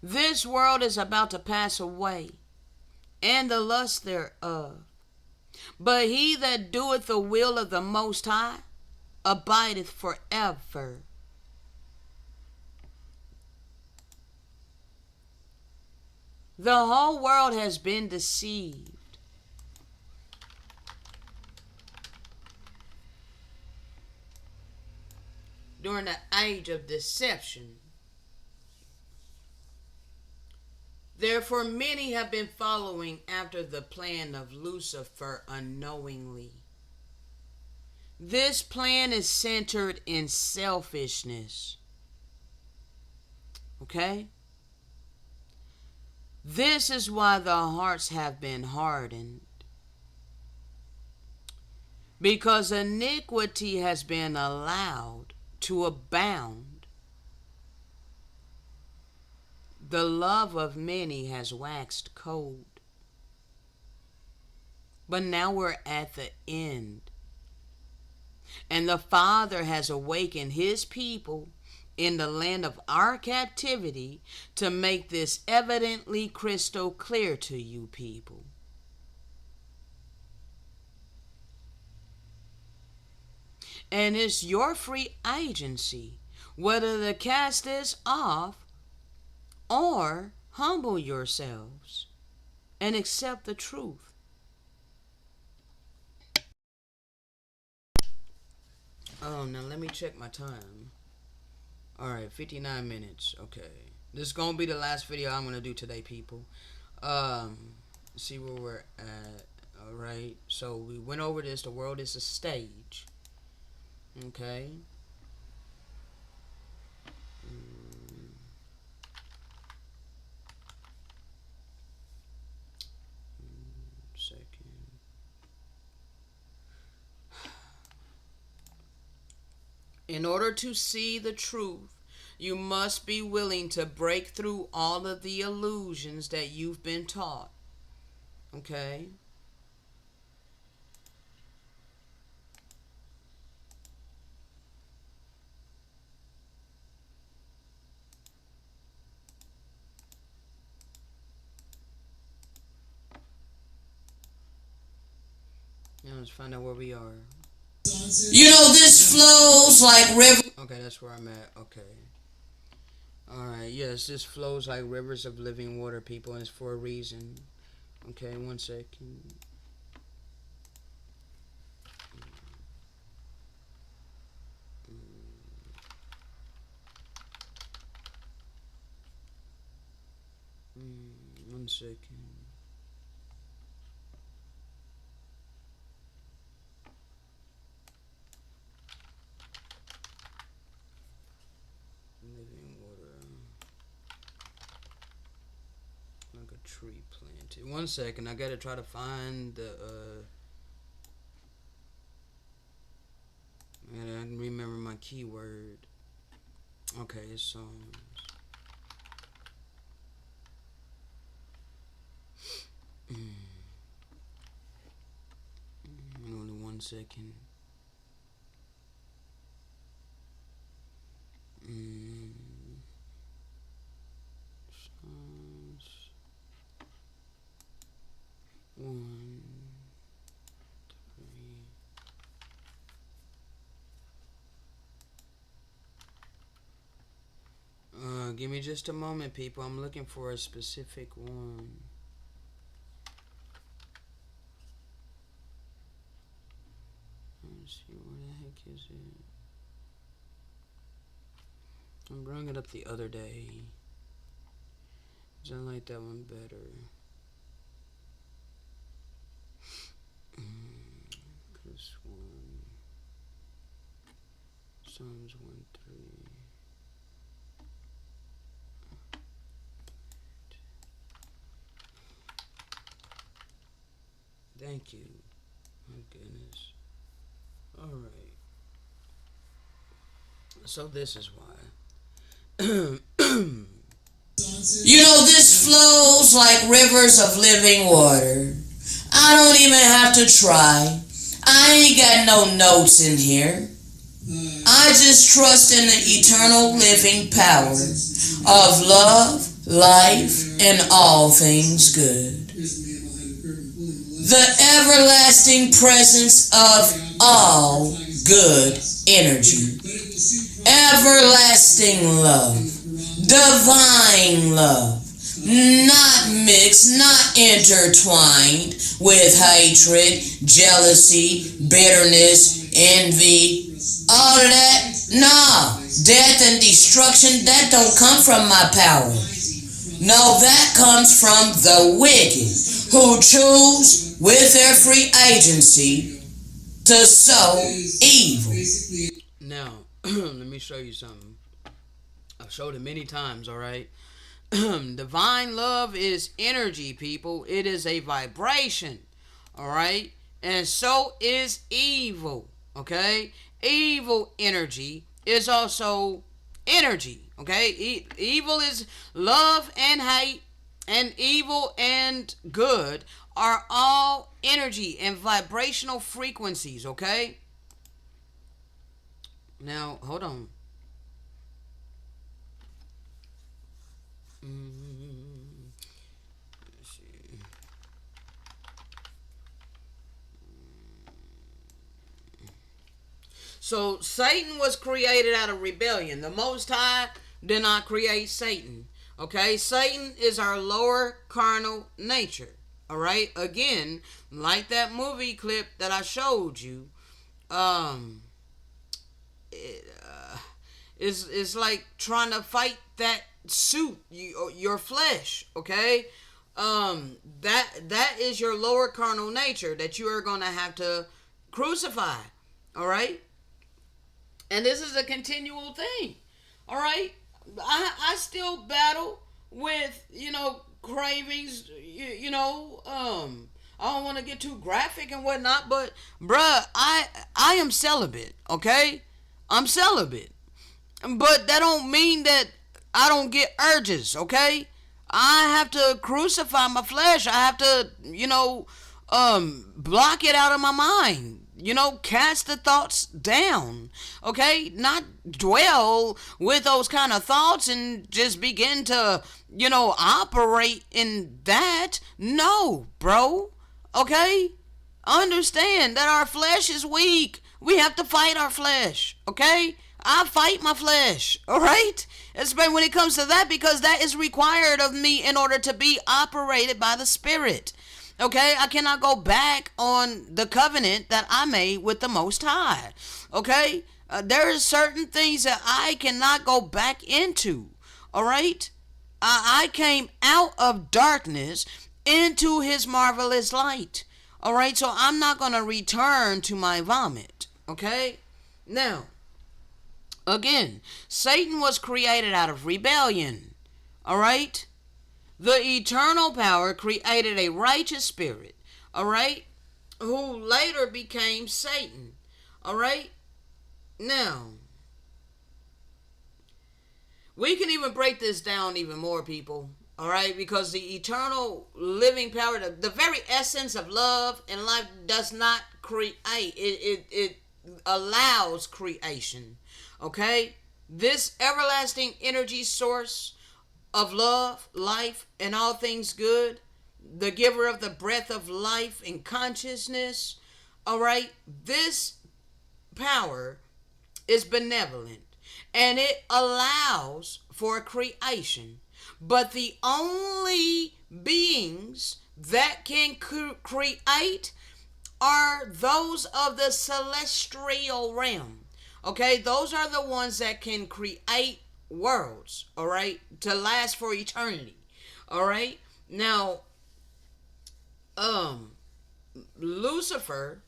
This world is about to pass away, and the lust thereof. But he that doeth the will of the Most High abideth forever. The whole world has been deceived. During the age of deception. Therefore, many have been following after the plan of Lucifer unknowingly. This plan is centered in selfishness. Okay? This is why the hearts have been hardened. Because iniquity has been allowed to abound. The love of many has waxed cold. But now we're at the end. And the Father has awakened his people in the land of our captivity to make this evidently crystal clear to you people. And it's your free agency whether to cast this off or humble yourselves and accept the truth. Oh, now let me check my time. Alright, 59 minutes. Okay. This is going to be the last video I'm going to do today, people. See where we're at. Alright. So we went over this. The world is a stage. Okay. In order to see the truth, you must be willing to break through all of the illusions that you've been taught. Okay? Now let's find out where we are. This flows like river. Okay, that's where I'm at. Okay. Alright, yes, this flows like rivers of living water, people, and it's for a reason. Okay, 1 second. Mm, 1 second. Living water. Like a tree planted. 1 second, I gotta try to find the I gotta remember my keyword. Okay, so only 1 second. Mm, Psalms 1, 3. Give me just a moment, people. I'm looking for a specific one. Let's see, where the heck is it? I brought it up the other day. I like that one better. This one. Psalms 1, 3. Thank you. My goodness. Alright. So this is why. This flows like rivers of living water. I don't even have to try. I ain't got no notes in here. I just trust in the eternal living power of love, life, and all things good. The everlasting presence of all good energy. Everlasting love. Divine love. Not mixed, not intertwined with hatred, jealousy, bitterness, envy, all of that. Nah, death and destruction, that don't come from my power. No, that comes from the wicked who choose with their free agency to sow evil. Now, let me show you something. I've showed it many times, alright? Divine love is energy, people. It is a vibration, alright? And so is evil, okay? Evil energy is also energy, okay? Evil is love and hate, and evil and good are all energy and vibrational frequencies, okay? Now, hold on. Let's see. So Satan was created out of rebellion. The Most High did not create Satan. Okay, Satan is our lower carnal nature. All right, again, like that movie clip that I showed you, it, it's like trying to fight that suit, your flesh. Okay, that is your lower carnal nature that you are gonna have to crucify. All right. And this is a continual thing. All right. I still battle with, cravings, I don't want to get too graphic and whatnot, but bruh, I am celibate, okay? I'm celibate. But that don't mean that I don't get urges, okay? I have to crucify my flesh. I have to, block it out of my mind. Cast the thoughts down, okay? Not dwell with those kind of thoughts and just begin to, operate in that. No, bro, okay? Understand that our flesh is weak. We have to fight our flesh, okay? I fight my flesh, all right? Especially when it comes to that, because that is required of me in order to be operated by the Spirit. Okay, I cannot go back on the covenant that I made with the Most High. Okay, there are certain things that I cannot go back into. All right, I came out of darkness into His marvelous light. All right, so I'm not going to return to my vomit. Okay, now, again, Satan was created out of rebellion. All right. The eternal power created a righteous spirit, all right, who later became Satan, all right? Now, we can even break this down even more, people, all right? Because the eternal living power, the very essence of love and life does not create. It allows creation, okay? This everlasting energy source of love, life, and all things good, the giver of the breath of life and consciousness, all right, this power is benevolent and it allows for creation. But the only beings that can create are those of the celestial realm. Okay, those are the ones that can create worlds, all right, to last for eternity. All right, now Lucifer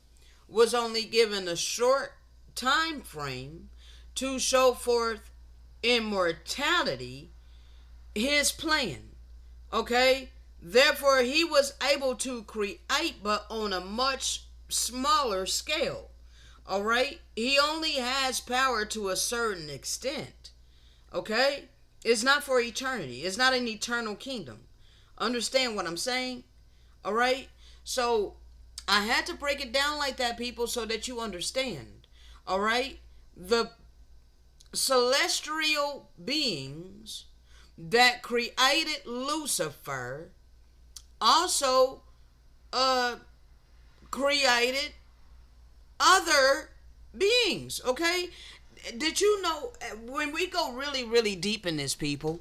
was only given a short time frame to show forth immortality, his plan. Okay, therefore he was able to create, but on a much smaller scale. All right, he only has power to a certain extent. Okay? It's not for eternity. It's not an eternal kingdom. Understand what I'm saying? All right? So, I had to break it down like that, people, so that you understand. All right? The celestial beings that created Lucifer also created other beings, okay? Did you know, when we go really, really deep in this, people,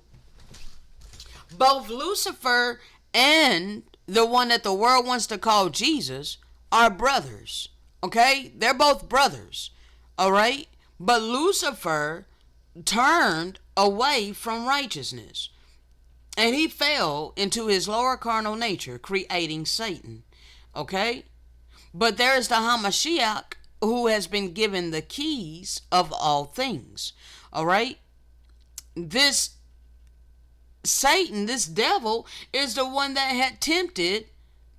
both Lucifer and the one that the world wants to call Jesus are brothers, okay? They're both brothers, all right? But Lucifer turned away from righteousness, and he fell into his lower carnal nature, creating Satan, okay? But there is the Hamashiach, who has been given the keys of all things. All right? This Satan, this devil, is the one that had tempted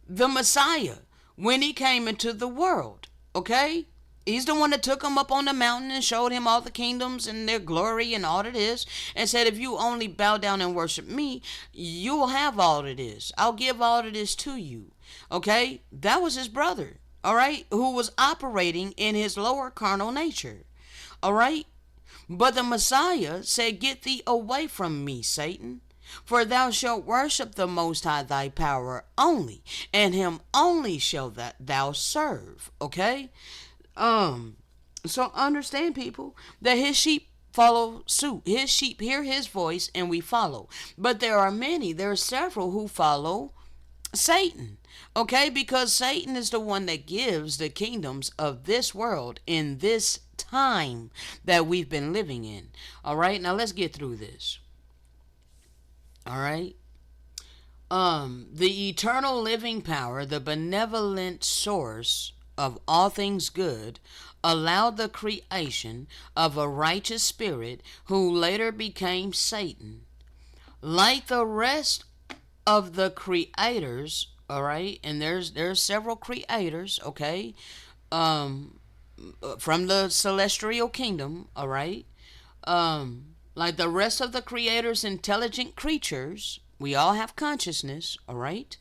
the Messiah when he came into the world. Okay? He's the one that took him up on the mountain and showed him all the kingdoms and their glory and all it is, and said, if you only bow down and worship me, you will have all it is. I'll give all it is to you. Okay? That was his brother. All right, who was operating in his lower carnal nature. All right, but the Messiah said, get thee away from me, Satan, for thou shalt worship the Most High thy power only, and him only shall that thou serve. Okay, so understand, people, that his sheep follow suit. His sheep hear his voice and we follow. But there are several who follow Satan. Okay, because Satan is the one that gives the kingdoms of this world in this time that we've been living in. All right, now let's get through this. All right. The eternal living power, the benevolent source of all things good, allowed the creation of a righteous spirit who later became Satan. Like the rest of the creators, all right, and there's several creators, okay, from the celestial kingdom, all right? Like the rest of the creator's intelligent creatures, we all have consciousness, all right?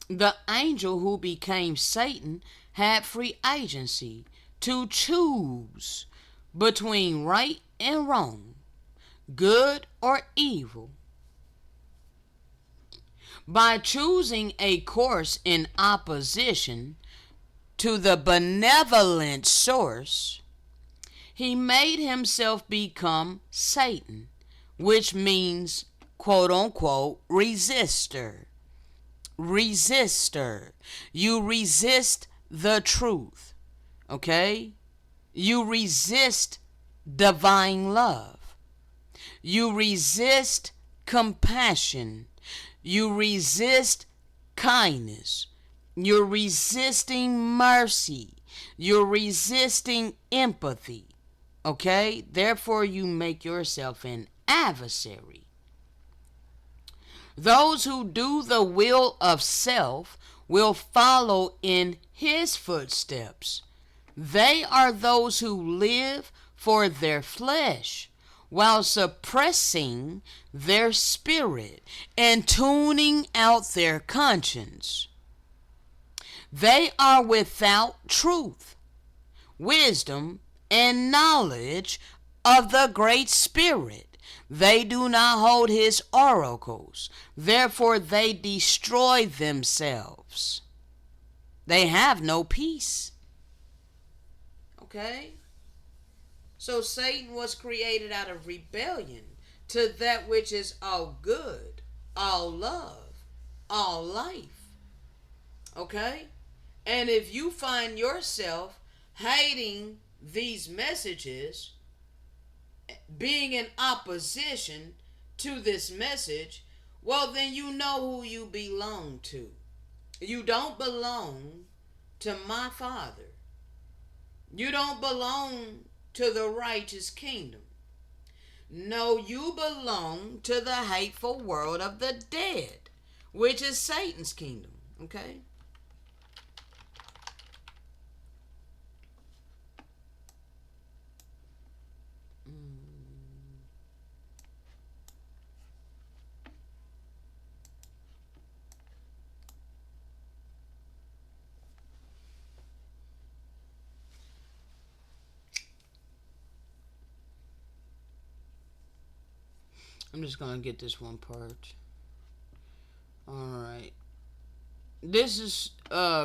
The angel who became Satan had free agency to choose between right and wrong, good or evil. By choosing a course in opposition to the benevolent source, he made himself become Satan, which means quote unquote resistor. Resistor. You resist the truth. Okay? You resist divine love. You resist compassion. You resist kindness. You're resisting mercy. You're resisting empathy. Okay? Therefore, you make yourself an adversary. Those who do the will of self will follow in his footsteps. They are those who live for their flesh while suppressing their spirit and tuning out their conscience. They are without truth, wisdom, and knowledge of the Great Spirit. They do not hold his oracles. Therefore, they destroy themselves. They have no peace. Okay? So Satan was created out of rebellion to that which is all good, all love, all life. Okay? And if you find yourself hating these messages, being in opposition to this message, well, then you know who you belong to. You don't belong to my Father. You don't belong to the righteous kingdom. No, you belong to the hateful world of the dead, which is Satan's kingdom. Okay? I'm just gonna get this one part. Alright. This is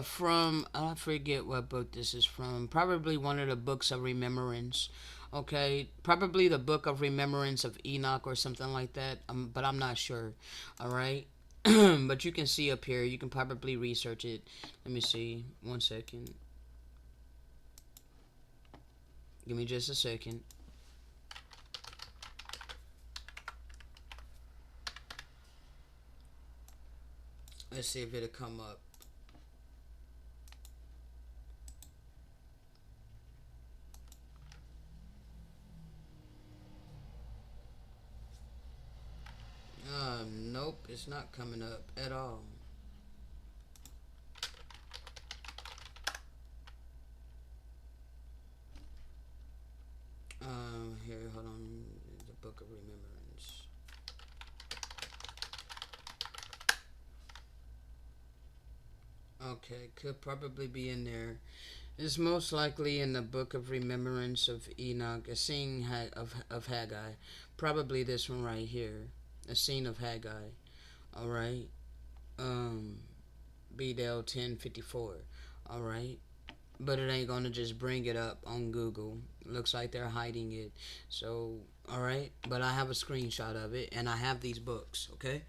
from, I forget what book this is from. Probably one of the books of remembrance. Okay, probably the book of remembrance of Enoch or something like that. But I'm not sure. All right, but you can see up here. You can probably research it. Let me see. 1 second. Give me just a second. Let's see if it'll come up. Nope, it's not coming up at all. Here, hold on. The Book of Remembrance. Okay, could probably be in there. It's most likely in the Book of Remembrance of Enoch, a scene of Haggai. Probably this one right here, a scene of Haggai. All right. BDL 1054. All right. But it ain't gonna just bring it up on Google. Looks like they're hiding it. So, all right. But I have a screenshot of it, and I have these books. Okay.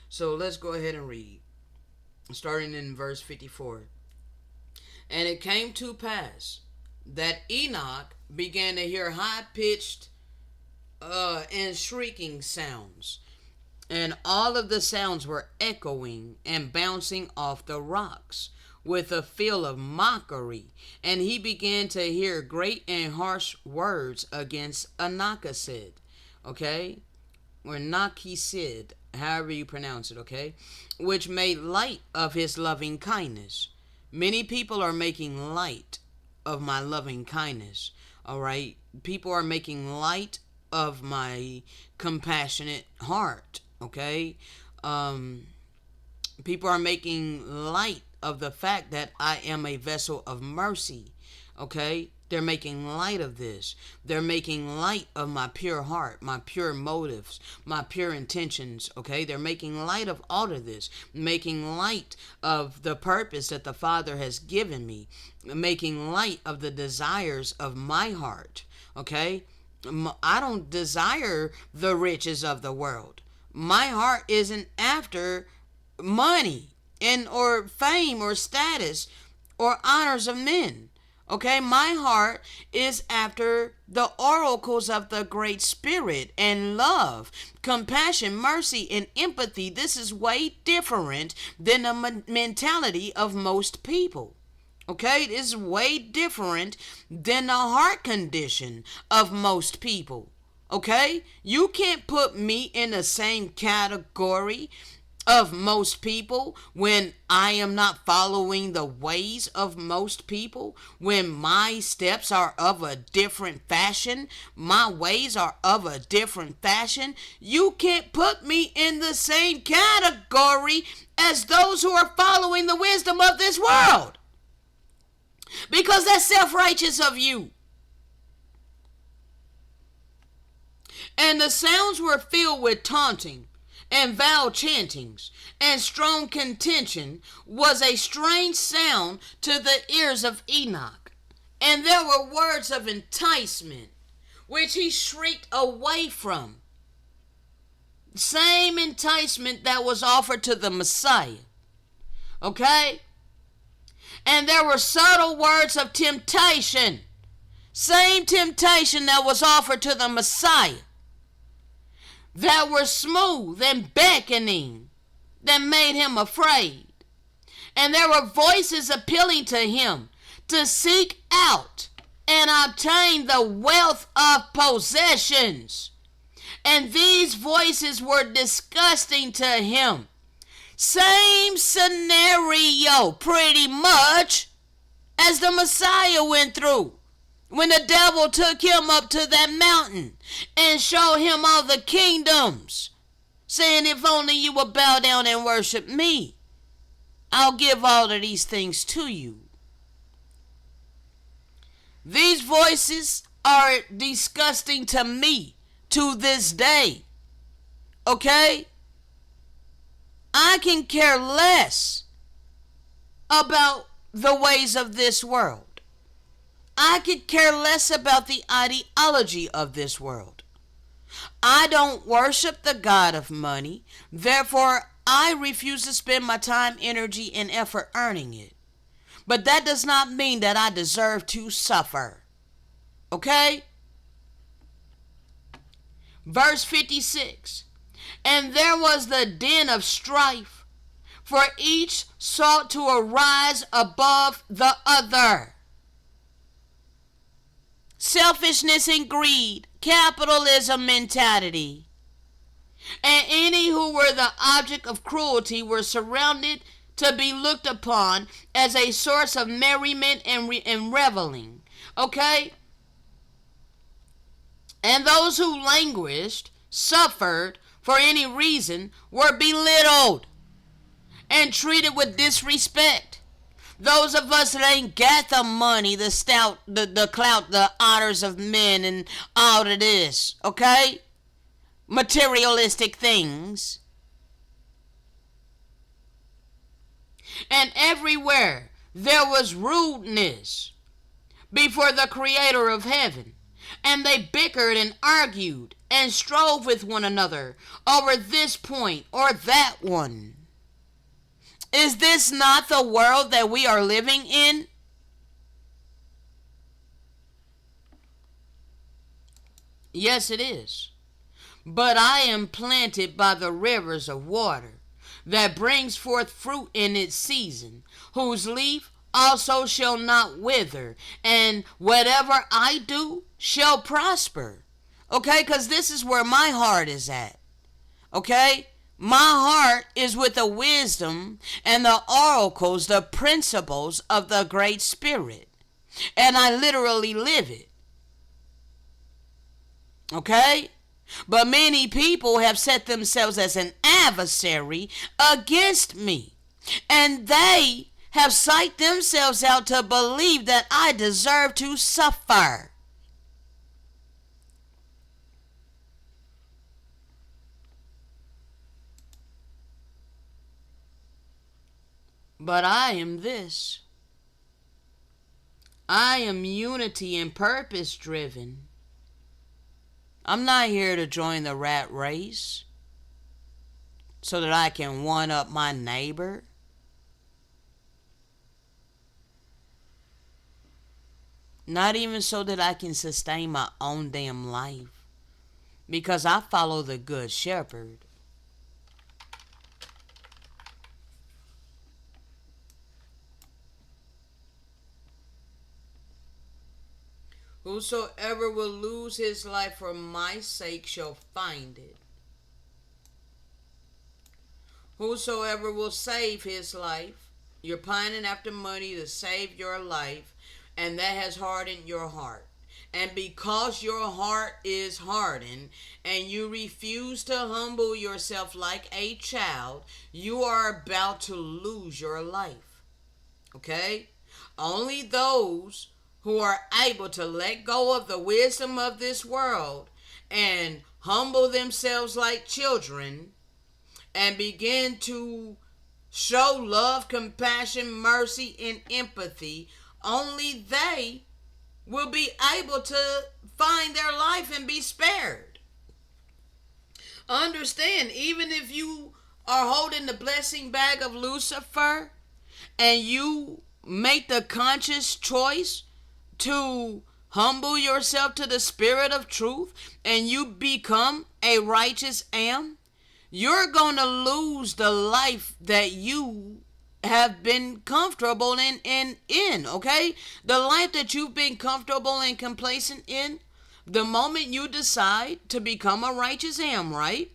So let's go ahead and read. Starting in verse 54. And it came to pass that Enoch began to hear high-pitched and shrieking sounds. And all of the sounds were echoing and bouncing off the rocks with a feel of mockery. And he began to hear great and harsh words against Anakisid. Okay? Or Nakisid, however you pronounce it, okay? Which made light of his loving kindness. Many people are making light of my loving kindness. All right. People are making light of my compassionate heart. Okay. Um, People are making light of the fact that I am a vessel of mercy. Okay? They're making light of this. They're making light of my pure heart, my pure motives, my pure intentions. Okay? They're making light of all of this, making light of the purpose that the Father has given me, making light of the desires of my heart. Okay? I don't desire the riches of the world. My heart isn't after money and or fame or status or honors of men. Okay, my heart is after the oracles of the Great Spirit and love, compassion, mercy, and empathy. This is way different than the mentality of most people. Okay, it is way different than the heart condition of most people. Okay, you can't put me in the same category of most people when I am not following the ways of most people, when my steps are of a different fashion, my ways are of a different fashion. You can't put me in the same category as those who are following the wisdom of this world, because that's self-righteous of you. And the sounds were filled with taunting and vile chantings, and strong contention was a strange sound to the ears of Enoch. And there were words of enticement, which he shrieked away from. Same enticement that was offered to the Messiah. Okay? And there were subtle words of temptation. Same temptation that was offered to the Messiah, that were smooth and beckoning, that made him afraid. And there were voices appealing to him to seek out and obtain the wealth of possessions. And these voices were disgusting to him. Same scenario, pretty much, as the Messiah went through when the devil took him up to that mountain and showed him all the kingdoms, saying, if only you will bow down and worship me, I'll give all of these things to you. These voices are disgusting to me to this day. Okay? I can care less about the ways of this world. I could care less about the ideology of this world. I don't worship the God of money. Therefore, I refuse to spend my time, energy, and effort earning it. But that does not mean that I deserve to suffer. Okay? Verse 56. And there was the din of strife, for each sought to arise above the other. Selfishness and greed, capitalism mentality. And any who were the object of cruelty were surrounded to be looked upon as a source of merriment and reveling. Okay? And those who languished, suffered for any reason, were belittled and treated with disrespect. Those of us that ain't got the money, the clout, the honors of men, and all of this, okay? Materialistic things. And everywhere there was rudeness before the Creator of heaven. And they bickered and argued and strove with one another over this point or that one. Is this not the world that we are living in? Yes, it is. But I am planted by the rivers of water that brings forth fruit in its season, whose leaf also shall not wither, and whatever I do shall prosper. Okay, because this is where my heart is at. Okay? My heart is with the wisdom and the oracles, the principles of the Great Spirit. And I literally live it. Okay? But many people have set themselves as an adversary against me. And they have psyched themselves out to believe that I deserve to suffer. But I am this. I am unity and purpose driven. I'm not here to join the rat race so that I can one up my neighbor. Not even so that I can sustain my own damn life. Because I follow the good shepherd. Whosoever will lose his life for my sake shall find it. Whosoever will save his life, you're pining after money to save your life, and that has hardened your heart. And because your heart is hardened and you refuse to humble yourself like a child, you are about to lose your life. Okay? Only those who are able to let go of the wisdom of this world and humble themselves like children and begin to show love, compassion, mercy, and empathy, only they will be able to find their life and be spared. Understand, even if you are holding the blessing bag of Lucifer and you make the conscious choice to humble yourself to the spirit of truth and you become a righteous am, you're going to lose the life that you have been comfortable in, okay? The life that you've been comfortable and complacent in, the moment you decide to become a righteous am, right?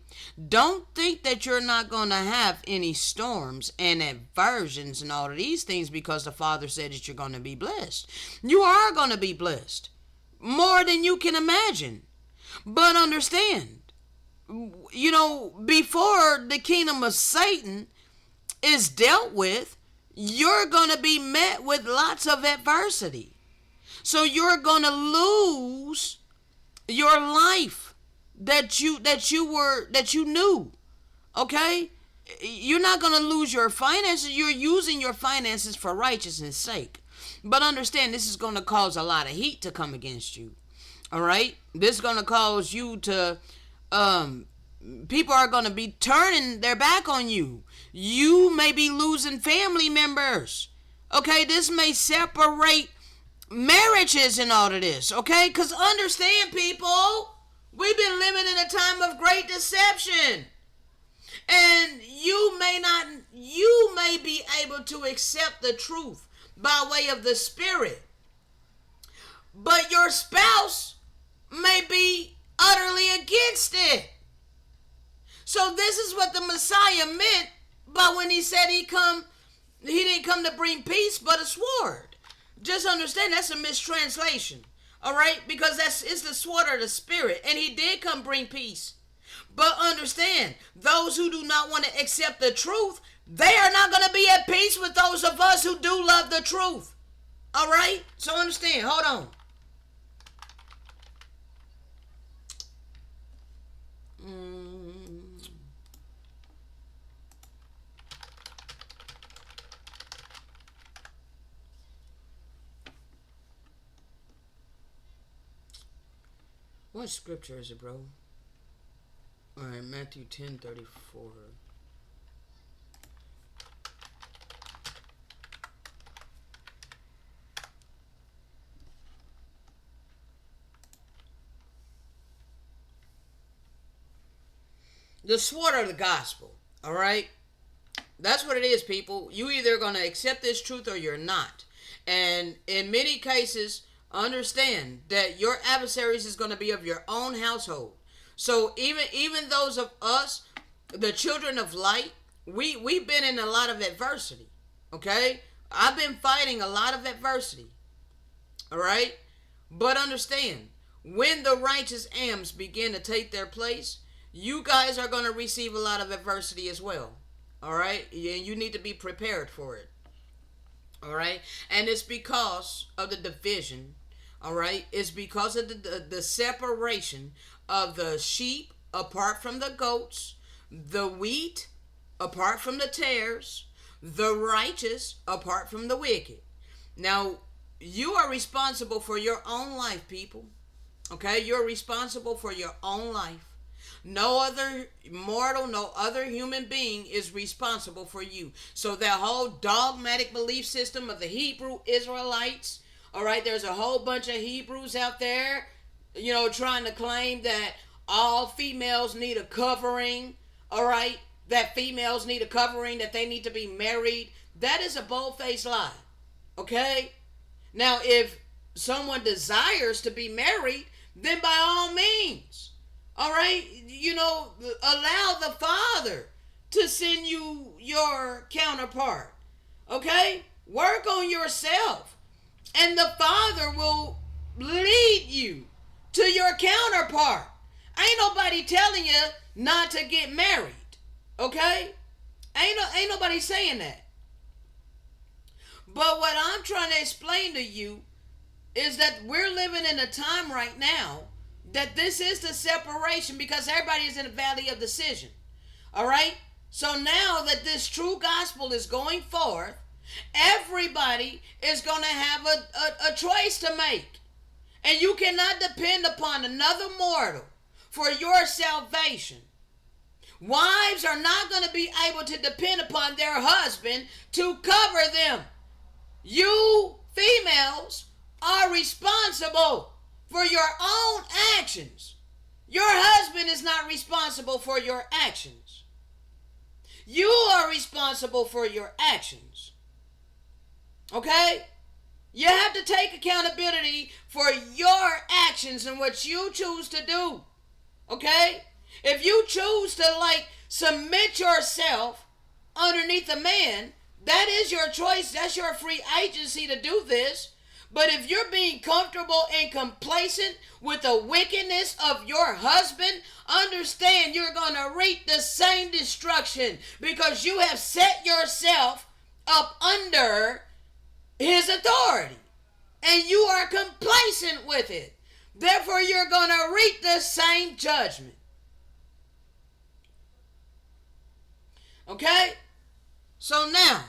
Don't think that you're not going to have any storms and aversions and all of these things because the Father said that you're going to be blessed. You are going to be blessed more than you can imagine. But understand, before the kingdom of Satan is dealt with, you're going to be met with lots of adversity. So you're going to lose your life that you knew. Okay? You're not going to lose your finances. You're using your finances for righteousness' sake. But understand, this is going to cause a lot of heat to come against you. All right? This is going to cause you to people are going to be turning their back on you. You may be losing family members. Okay, this may separate marriages and all of this. Okay, because understand, people, we've been living in a time of great deception. And you may be able to accept the truth by way of the Spirit. But your spouse may be utterly against it. So this is what the Messiah meant by when he said he didn't come to bring peace but a sword. Just understand that's a mistranslation. All right? Because it's the sword of the Spirit. And he did come bring peace. But understand, those who do not want to accept the truth, they are not going to be at peace with those of us who do love the truth. All right? So understand. Hold on. What scripture is it, bro? Alright, Matthew 10:34. The sword of the gospel. Alright? That's what it is, people. You either going to accept this truth or you're not. And in many cases, understand that your adversaries is going to be of your own household. So even those of us, the children of light, we've been in a lot of adversity. Okay? I've been fighting a lot of adversity. All right? But understand, when the righteous ams begin to take their place, you guys are going to receive a lot of adversity as well. All right? And you need to be prepared for it. All right? And it's because of the division. All right? It's because of the separation of the sheep apart from the goats, the wheat apart from the tares, the righteous apart from the wicked. Now, you are responsible for your own life, people. Okay? You're responsible for your own life. No other mortal, no other human being is responsible for you. So that whole dogmatic belief system of the Hebrew Israelites, all right, there's a whole bunch of Hebrews out there, trying to claim that all females need a covering, all right, that females need a covering, that they need to be married. That is a bold-faced lie, okay? Now, if someone desires to be married, then by all means, all right, allow the Father to send you your counterpart, okay? Work on yourself, and the Father will lead you to your counterpart. Ain't nobody telling you not to get married, okay? Ain't nobody saying that. But what I'm trying to explain to you is that we're living in a time right now that this is the separation, because everybody is in a valley of decision. All right? So now that this true gospel is going forth, everybody is going to have a choice to make. And you cannot depend upon another mortal for your salvation. Wives are not going to be able to depend upon their husband to cover them. You females are responsible for your own actions. Your husband is not responsible for your actions. You are responsible for your actions. Okay? You have to take accountability for your actions and what you choose to do. Okay? If you choose to submit yourself underneath a man, that is your choice. That's your free agency to do this. But if you're being comfortable and complacent with the wickedness of your husband, understand you're going to reap the same destruction, because you have set yourself up under his authority and you are complacent with it. Therefore, you're going to reap the same judgment. Okay? So now,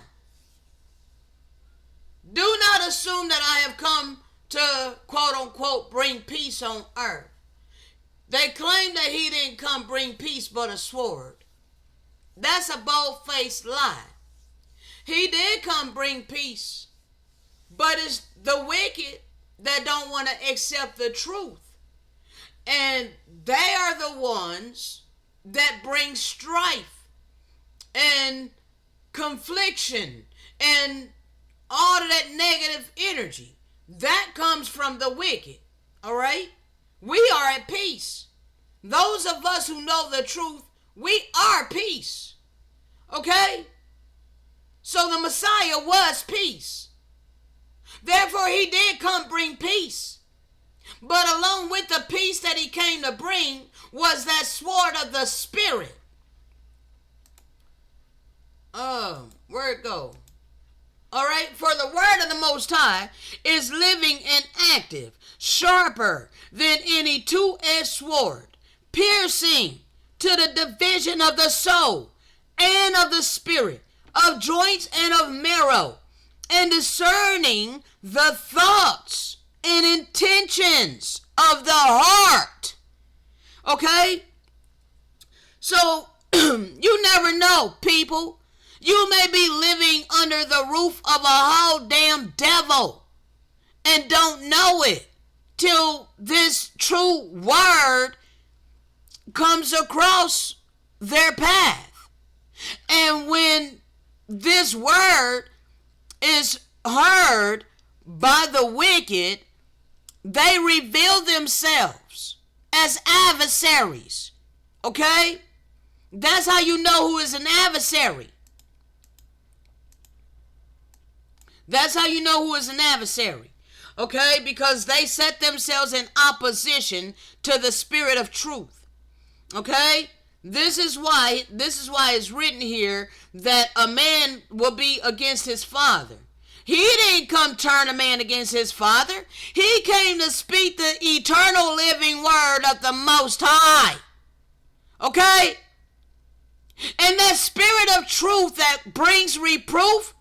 do not assume that I have come to, quote unquote, bring peace on earth. They claim that he didn't come bring peace but a sword. That's a bold-faced lie. He did come bring peace, but it's the wicked that don't want to accept the truth. And they are the ones that bring strife and confliction and all of that negative energy. That comes from the wicked. All right? We are at peace. Those of us who know the truth, we are peace. Okay? So the Messiah was peace. Therefore, he did come bring peace. But along with the peace that he came to bring was that sword of the Spirit. Where'd it go? All right, for the word of the Most High is living and active, sharper than any two-edged sword, piercing to the division of the soul and of the spirit, of joints and of marrow, and discerning the thoughts and intentions of the heart. Okay? So, you never know, people. You may be living under the roof of a whole damn devil and don't know it till this true word comes across their path. And when this word is heard by the wicked, they reveal themselves as adversaries. Okay? That's how you know who is an adversary. That's how you know who is an adversary. Okay, because they set themselves in opposition to the spirit of truth. Okay? This is why it's written here that a man will be against his father. He didn't come turn a man against his father. He came to speak the eternal living word of the Most High. Okay? And that spirit of truth that brings reproof,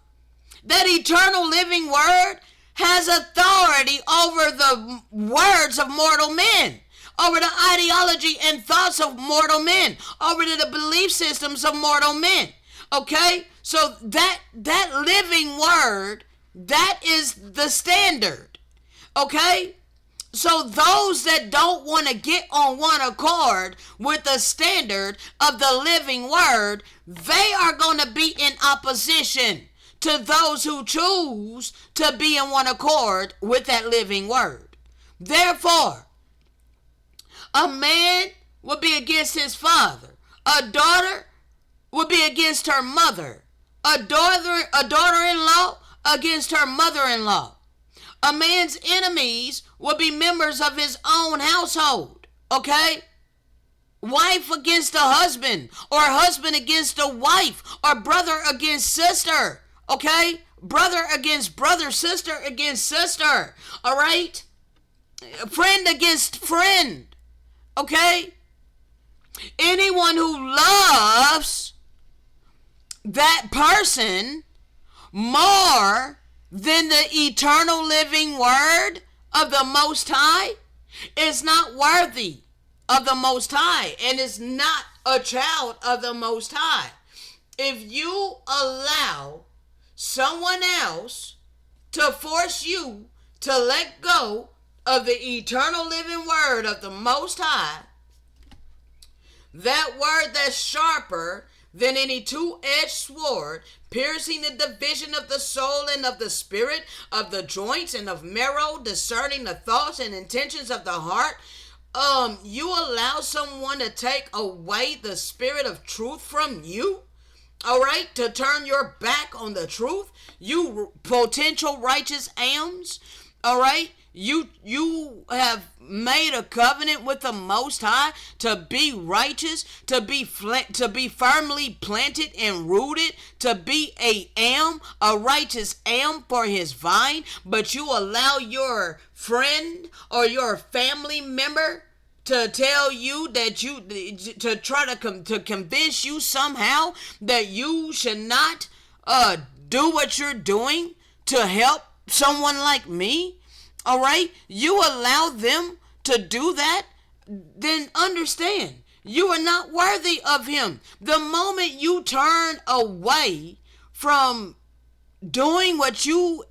that eternal living word, has authority over the words of mortal men, over the ideology and thoughts of mortal men, over the belief systems of mortal men. Okay? So that living word, that is the standard. Okay? So those that don't want to get on one accord with the standard of the living word, they are going to be in opposition to those who choose to be in one accord with that living word. Therefore, a man would be against his father. A daughter would be against her mother. A daughter-in-law against her mother-in-law. A man's enemies would be members of his own household. Okay? Wife against a husband, or husband against a wife, or brother against sister. Okay? Brother against brother, sister against sister. All right? Friend against friend. Okay? Anyone who loves that person more than the eternal living word of the Most High is not worthy of the Most High and is not a child of the Most High. If you allow someone else to force you to let go of the eternal living word of the Most High, that word that's sharper than any two-edged sword, piercing the division of the soul and of the spirit, of the joints and of marrow, discerning the thoughts and intentions of the heart, you allow someone to take away the spirit of truth from you, all right, to turn your back on the truth, you potential righteous ams, all right, you have made a covenant with the Most High to be righteous, to be firmly planted and rooted, to be a righteous am for his vine, but you allow your friend or your family member to tell you that to try to convince you somehow that you should not do what you're doing to help someone like me. All right, you allow them to do that, then understand you are not worthy of him. The moment you turn away from doing what you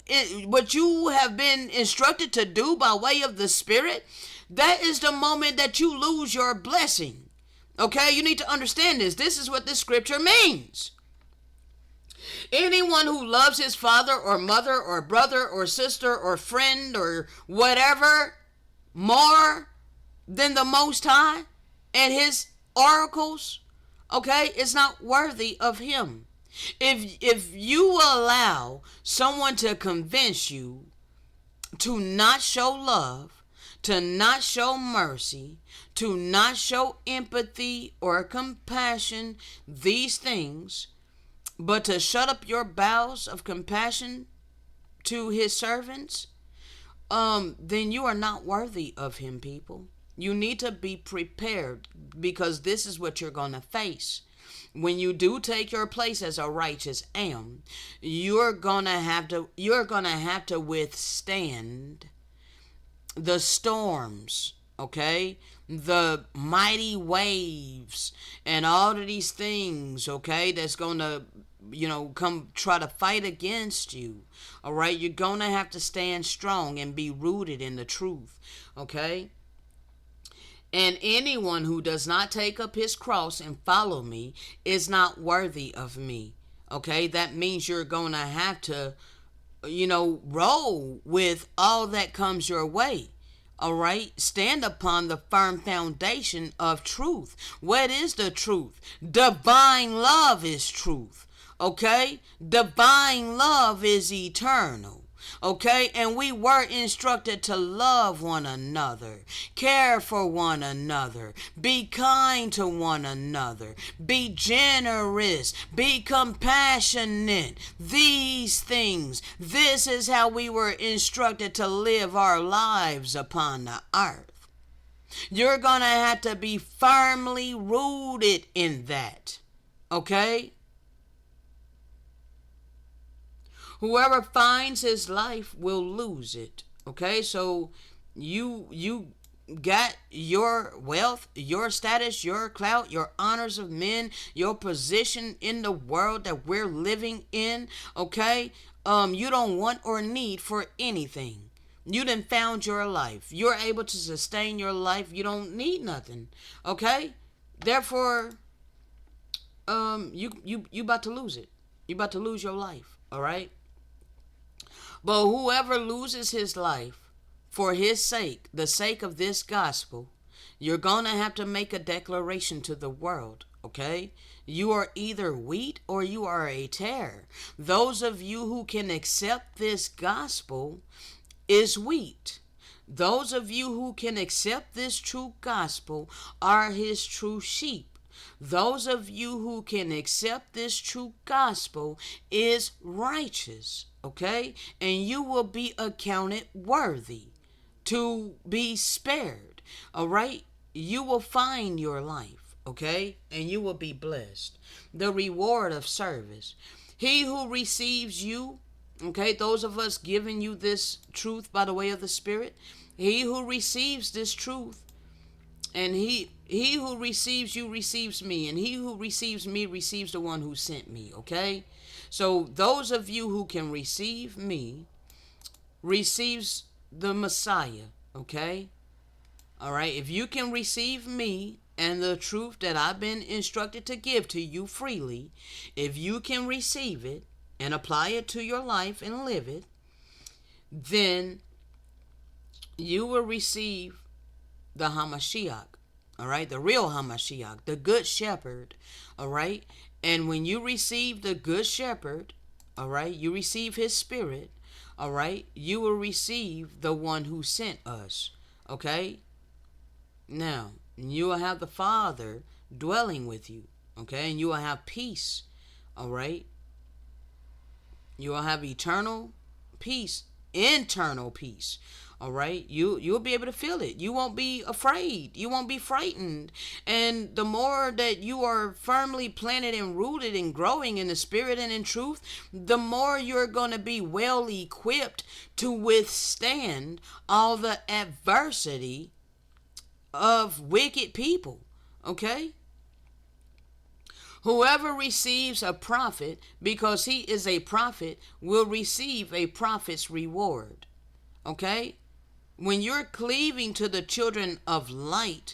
have been instructed to do by way of the Spirit, that is the moment that you lose your blessing. Okay, you need to understand this. This is what this scripture means. Anyone who loves his father or mother or brother or sister or friend or whatever more than the Most High and his oracles, okay, is not worthy of him. If you allow someone to convince you to not show love, to not show mercy, to not show empathy or compassion, these things, but to shut up your bowels of compassion to his servants, then you are not worthy of him, people. You need to be prepared, because this is what you're going to face. When you do take your place as a righteous am, you're gonna have to withstand the storms, okay? The mighty waves and all of these things, okay, that's gonna, come try to fight against you. All right, you're gonna have to stand strong and be rooted in the truth, okay? And anyone who does not take up his cross and follow me is not worthy of me. Okay, that means you're going to have to, roll with all that comes your way. All right, stand upon the firm foundation of truth. What is the truth? Divine love is truth. Okay, divine love is eternal. Okay, and we were instructed to love one another, care for one another, be kind to one another, be generous, be compassionate. These things, this is how we were instructed to live our lives upon the earth. You're going to have to be firmly rooted in that. Okay? Whoever finds his life will lose it. Okay? So you got your wealth, your status, your clout, your honors of men, your position in the world that we're living in. Okay? You don't want or need for anything. You done found your life. You're able to sustain your life. You don't need nothing. Okay? Therefore, you about to lose it. You about to lose your life. All right? But whoever loses his life for his sake, the sake of this gospel, you're going to have to make a declaration to the world, okay? You are either wheat or you are a tare. Those of you who can accept this gospel is wheat. Those of you who can accept this true gospel are his true sheep. Those of you who can accept this true gospel is righteous, okay? And you will be accounted worthy to be spared, all right? You will find your life, okay? And you will be blessed. The reward of service. He who receives you, okay, those of us giving you this truth by the way of the Spirit, he who receives this truth, and he who receives you receives me, and he who receives me receives the one who sent me, okay? So those of you who can receive me receives the Messiah, okay? All right, if you can receive me and the truth that I've been instructed to give to you freely, if you can receive it and apply it to your life and live it, then you will receive the Hamashiach, all right, the real Hamashiach, the good shepherd, all right? And when you receive the good shepherd, all right, you receive his spirit, all right, you will receive the one who sent us, okay? Now, you will have the Father dwelling with you, okay? And you will have peace, all right? You will have eternal peace, internal peace. All right, you'll be able to feel it. You won't be afraid. You won't be frightened. And the more that you are firmly planted and rooted and growing in the Spirit and in truth, the more you're going to be well equipped to withstand all the adversity of wicked people. Okay? Whoever receives a prophet, because he is a prophet, will receive a prophet's reward. Okay? When you're cleaving to the children of light,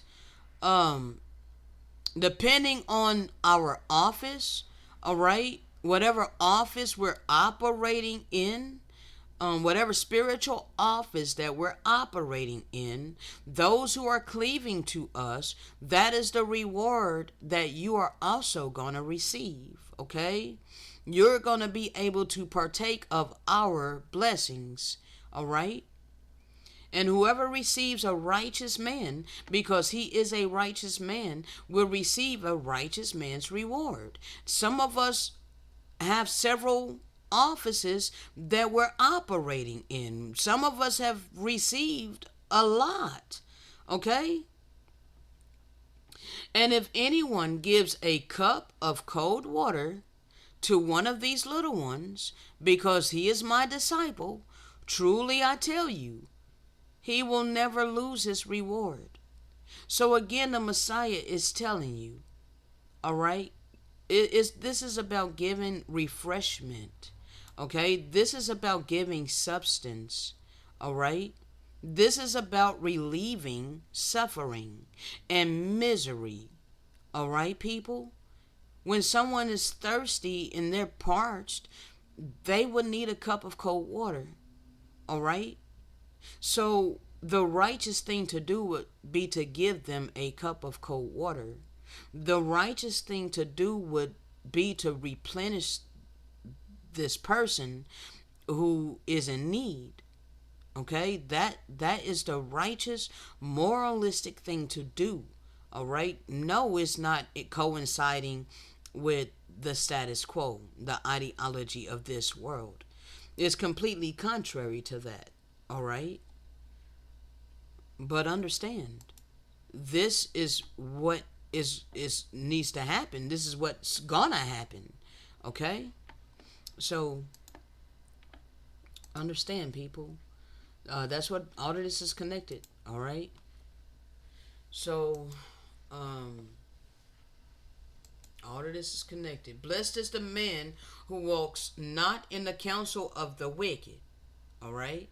depending on our office, all right, whatever office we're operating in, whatever spiritual office that we're operating in, those who are cleaving to us, that is the reward that you are also going to receive, okay? You're going to be able to partake of our blessings, all right? And whoever receives a righteous man, because he is a righteous man, will receive a righteous man's reward. Some of us have several offices that we're operating in. Some of us have received a lot, okay? And if anyone gives a cup of cold water to one of these little ones, because he is my disciple, truly I tell you, he will never lose his reward. So again, the Messiah is telling you, all right, this is about giving refreshment, okay? This is about giving substance, all right? This is about relieving suffering and misery, all right, people? When someone is thirsty and they're parched, they would need a cup of cold water, all right? So the righteous thing to do would be to give them a cup of cold water. The righteous thing to do would be to replenish this person who is in need. Okay, that is the righteous, moralistic thing to do. All right, no, it's not it coinciding with the status quo, the ideology of this world. It's completely contrary to that. All right, but understand, this is what is needs to happen. This is what's gonna happen. Okay, so understand, people. That's what all of this is connected. All right. So, um, all of this is connected. Blessed is the man who walks not in the counsel of the wicked. All right.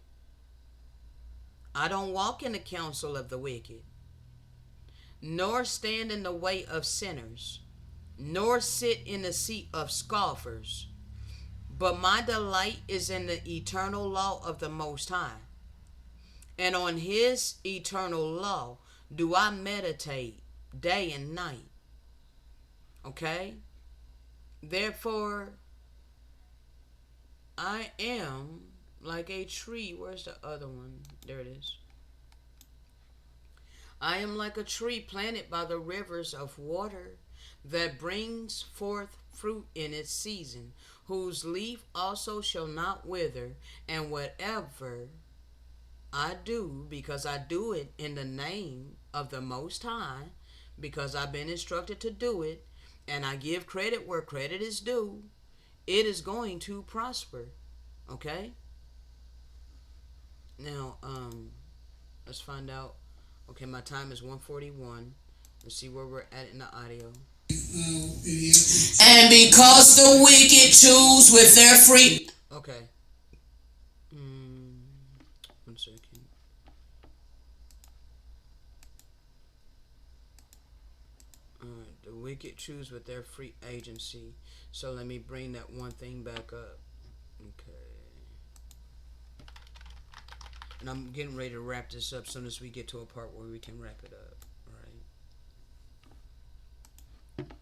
I don't walk in the counsel of the wicked, nor stand in the way of sinners, nor sit in the seat of scoffers. But my delight is in the eternal law of the Most High, and on his eternal law do I meditate day and night. Okay? Therefore, I am like a tree. Where's the other one? There it is. I am like a tree planted by the rivers of water that brings forth fruit in its season, whose leaf also shall not wither, and whatever I do, because I do it in the name of the Most High, because I've been instructed to do it, and I give credit where credit is due, it is going to prosper. Okay? Now, let's find out. Okay, my time is 1:41. Let's see where we're at in the audio. And because the wicked choose with their free. Okay. One second. Alright, the wicked choose with their free agency. So let me bring that one thing back up. Okay. And I'm getting ready to wrap this up as soon as we get to a part where we can wrap it up. Alright.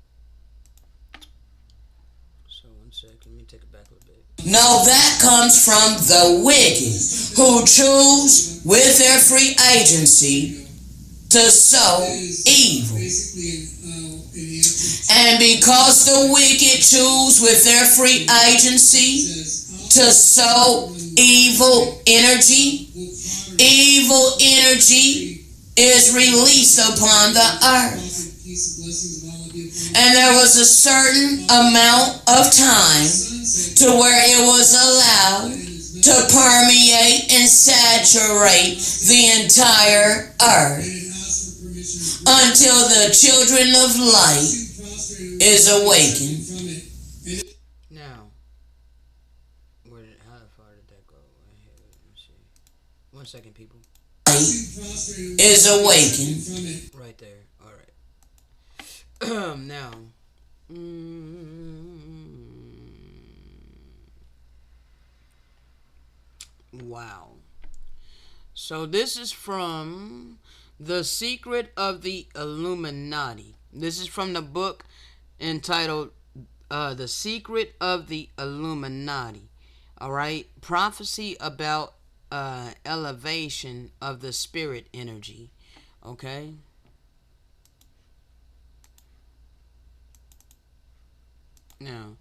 So one second, let me take it back a little bit. No, that comes from the wicked, who choose with their free agency to sow evil. And because the wicked choose with their free agency to sow evil energy is released upon the earth. And there was a certain amount of time to where it was allowed to permeate and saturate the entire earth until the children of light is awakened. Now, how far did that go? Let's see. 1 second, people. Light is awakened. Right there. All right. Now. Wow. So this is from The Secret of the Illuminati. This is from the book entitled The Secret of the Illuminati. All right. Prophecy about elevation of the spirit energy. Okay. Now,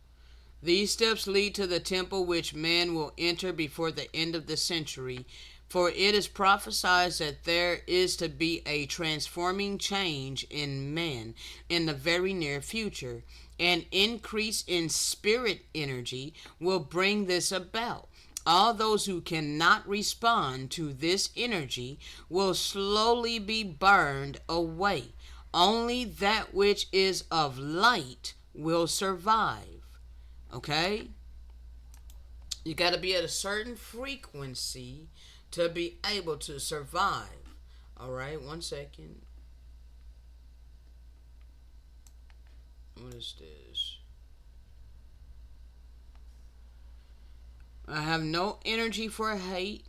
these steps lead to the temple which man will enter before the end of the century, for it is prophesied that there is to be a transforming change in man in the very near future. An increase in spirit energy will bring this about. All those who cannot respond to this energy will slowly be burned away. Only that which is of light will survive. Okay? You got to be at a certain frequency to be able to survive. All right, 1 second. What is this? I have no energy for hate.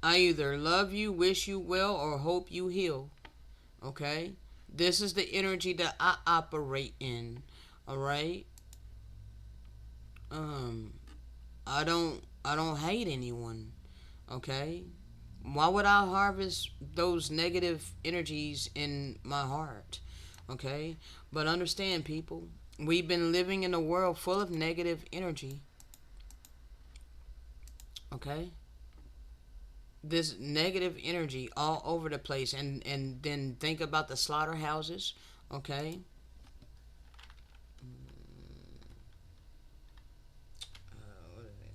I either love you, wish you well, or hope you heal. Okay? This is the energy that I operate in. All right? I don't hate anyone. Okay? Why would I harvest those negative energies in my heart? Okay? But understand, people, we've been living in a world full of negative energy. Okay? This negative energy all over the place, and then think about the slaughterhouses. Okay? What is it?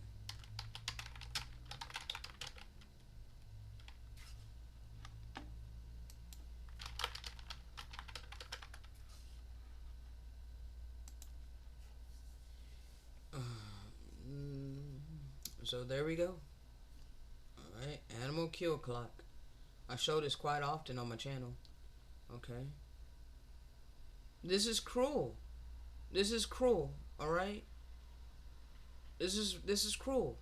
So there we go. All right, animal kill clock. I show this quite often on my channel. Okay, this is cruel. This is cruel. All right, this is cruel.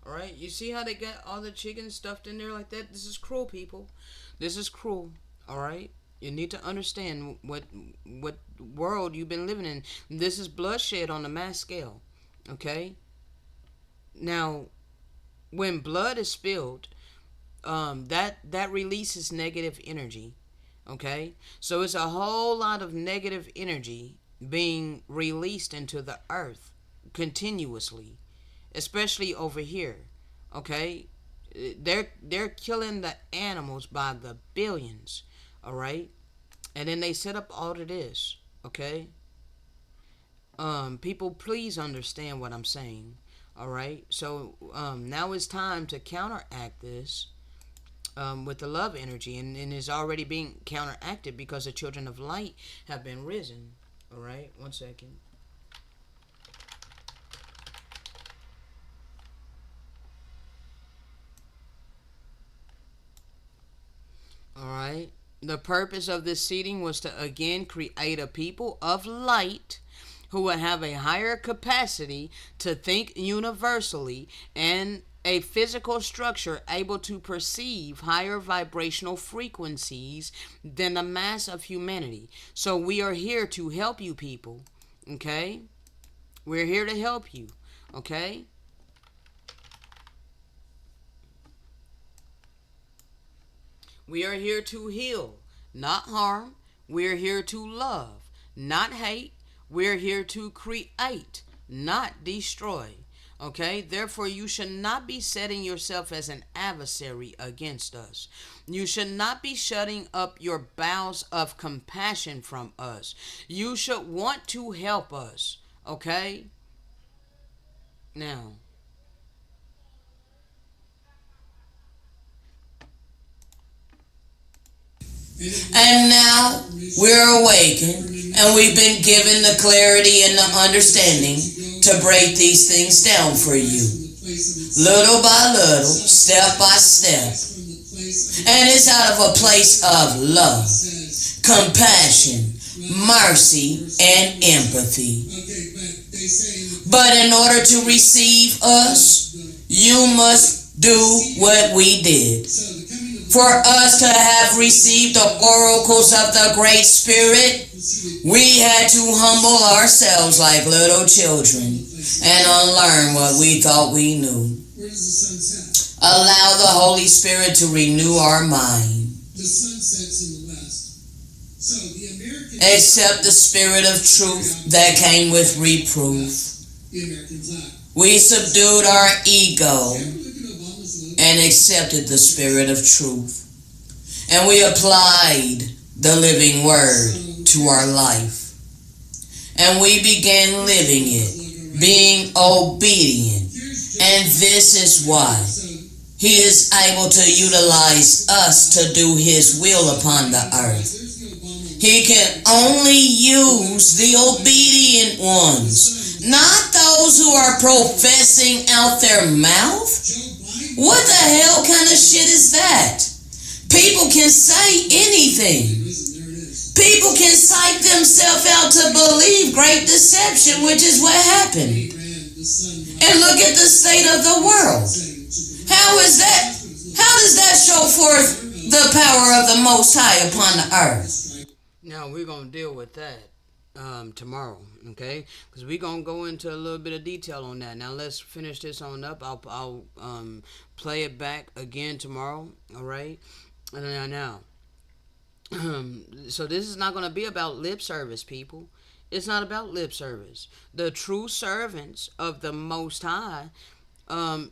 All right, you see how they got all the chickens stuffed in there like that? This is cruel, people. This is cruel. All right. You need to understand what world you've been living in. This is bloodshed on a mass scale. Okay. Now, when blood is spilled, that releases negative energy. Okay, so it's a whole lot of negative energy being released into the earth continuously, especially over here. Okay, they're killing the animals by the billions. All right, and then they set up all of this. Okay, people, please understand what I'm saying. All right, so now it's time to counteract this with the love energy, and is already being counteracted because the children of light have been risen. All right, one second. All right. The purpose of this seeding was to again create a people of light who would have a higher capacity to think universally and a physical structure able to perceive higher vibrational frequencies than the mass of humanity. So we are here to help you, people. Okay? We're here to help you. Okay? We are here to heal, not harm. We're here to love, not hate. We're here to create, not destroy. Okay? Therefore, you should not be setting yourself as an adversary against us. You should not be shutting up your bowels of compassion from us. You should want to help us. Okay? Now, And now we're awakened and we've been given the clarity and the understanding to break these things down for you. Little by little, step by step. And it's out of a place of love, compassion, mercy, and empathy. But in order to receive us, you must do what we did. For us to have received the oracles of the Great Spirit, we had to humble ourselves like little children and unlearn what we thought we knew. Allow the Holy Spirit to renew our mind. Accept the spirit of truth that came with reproof. We subdued our ego and accepted the spirit of truth. And we applied the living word to our life. And we began living it, being obedient. And this is why He is able to utilize us to do His will upon the earth. He can only use the obedient ones, not those who are professing out their mouth. What the hell kind of shit is that? People can say anything. People can psych themselves out to believe great deception, which is what happened. And look at the state of the world. How is that? How does that show forth the power of the Most High upon the earth? now we're going to deal with that. tomorrow, okay? Because we're gonna go into a little bit of detail on that. Now let's finish this on up. I'll play it back again tomorrow. All right. And now, so this is not gonna be about lip service, people. It's not about lip service. The true servants of the Most High, um,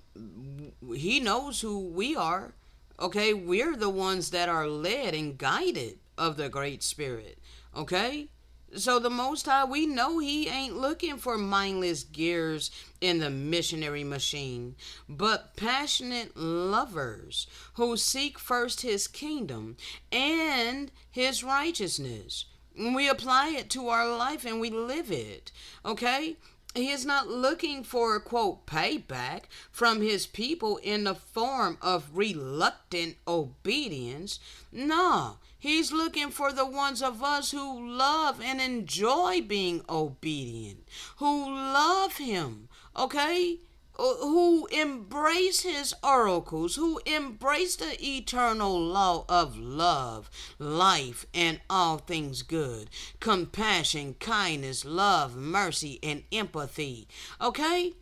He knows who we are. Okay, we're the ones that are led and guided of the Great Spirit. Okay, so the Most High, we know He ain't looking for mindless gears in the missionary machine, but passionate lovers who seek first His kingdom and His righteousness. We apply it to our life and we live it. Okay? He is not looking for, quote, payback from his people in the form of reluctant obedience. No, he's looking for the ones of us who love and enjoy being obedient, who love him, okay? Who embrace his oracles, who embrace the eternal law of love, life, and all things good, compassion, kindness, love, mercy, and empathy. Okay?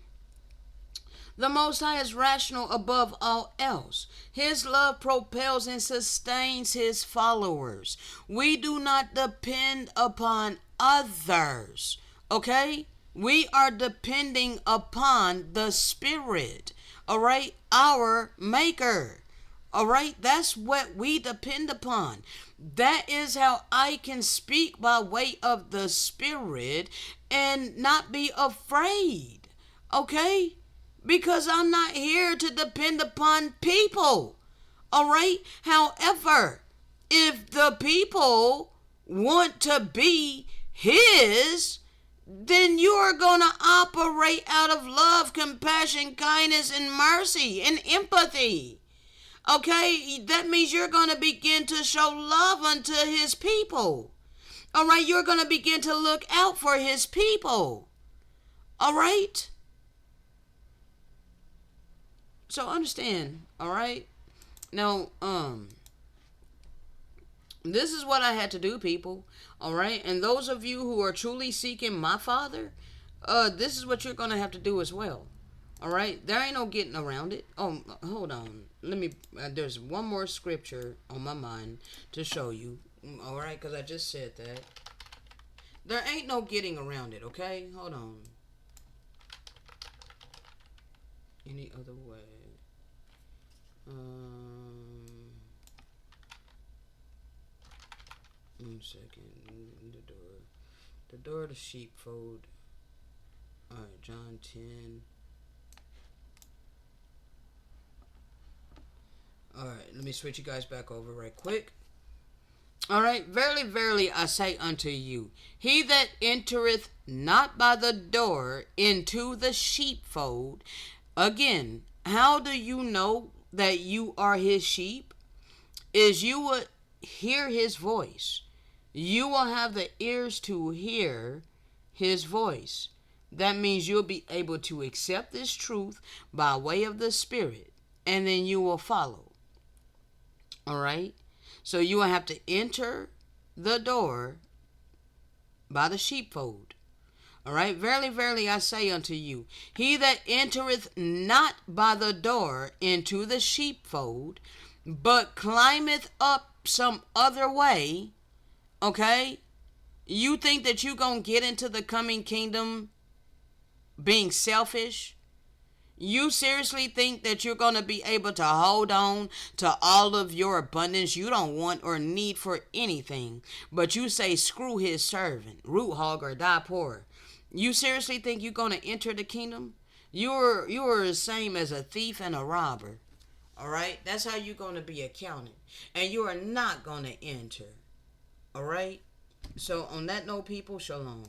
The Most High is rational above all else. His love propels and sustains his followers. We do not depend upon others. Okay? We are depending upon the Spirit. All right? Our Maker. All right? That's what we depend upon. That is how I can speak by way of the Spirit and not be afraid. Okay? Because I'm not here to depend upon people. All right? However, if the people want to be his, then you are going to operate out of love, compassion, kindness, and mercy and empathy. Okay? That means you're going to begin to show love unto his people. All right? You're going to begin to look out for his people. All right? So understand, all right? Now, this is what I had to do, people. All right? And those of you who are truly seeking my Father, this is what you're going to have to do as well. All right? There ain't no getting around it. Oh, hold on. Let me, there's one more scripture on my mind to show you. All right? Because I just said that. There ain't no getting around it, okay? Hold on. Any other way? 1 second. The door of the sheepfold. Alright, John 10. Alright, let me switch you guys back over right quick. Alright, verily, verily, I say unto you, he that entereth not by the door into the sheepfold. Again, how do you know that you are his sheep? Is you would hear his voice. You will have the ears to hear his voice. That means you'll be able to accept this truth by way of the Spirit, and then you will follow. All right? So you will have to enter the door by the sheepfold. All right? Verily, verily, I say unto you, he that entereth not by the door into the sheepfold, but climbeth up some other way, okay? You think that you gonna get into the coming kingdom being selfish? You seriously think that you're going to be able to hold on to all of your abundance you don't want or need for anything, but you say screw his servant, root hog, or die poor? You seriously think you're going to enter the kingdom? You're the same as a thief and a robber. All right? That's how you're going to be accounted. And you are not going to enter. All right? So on that note, people, shalom.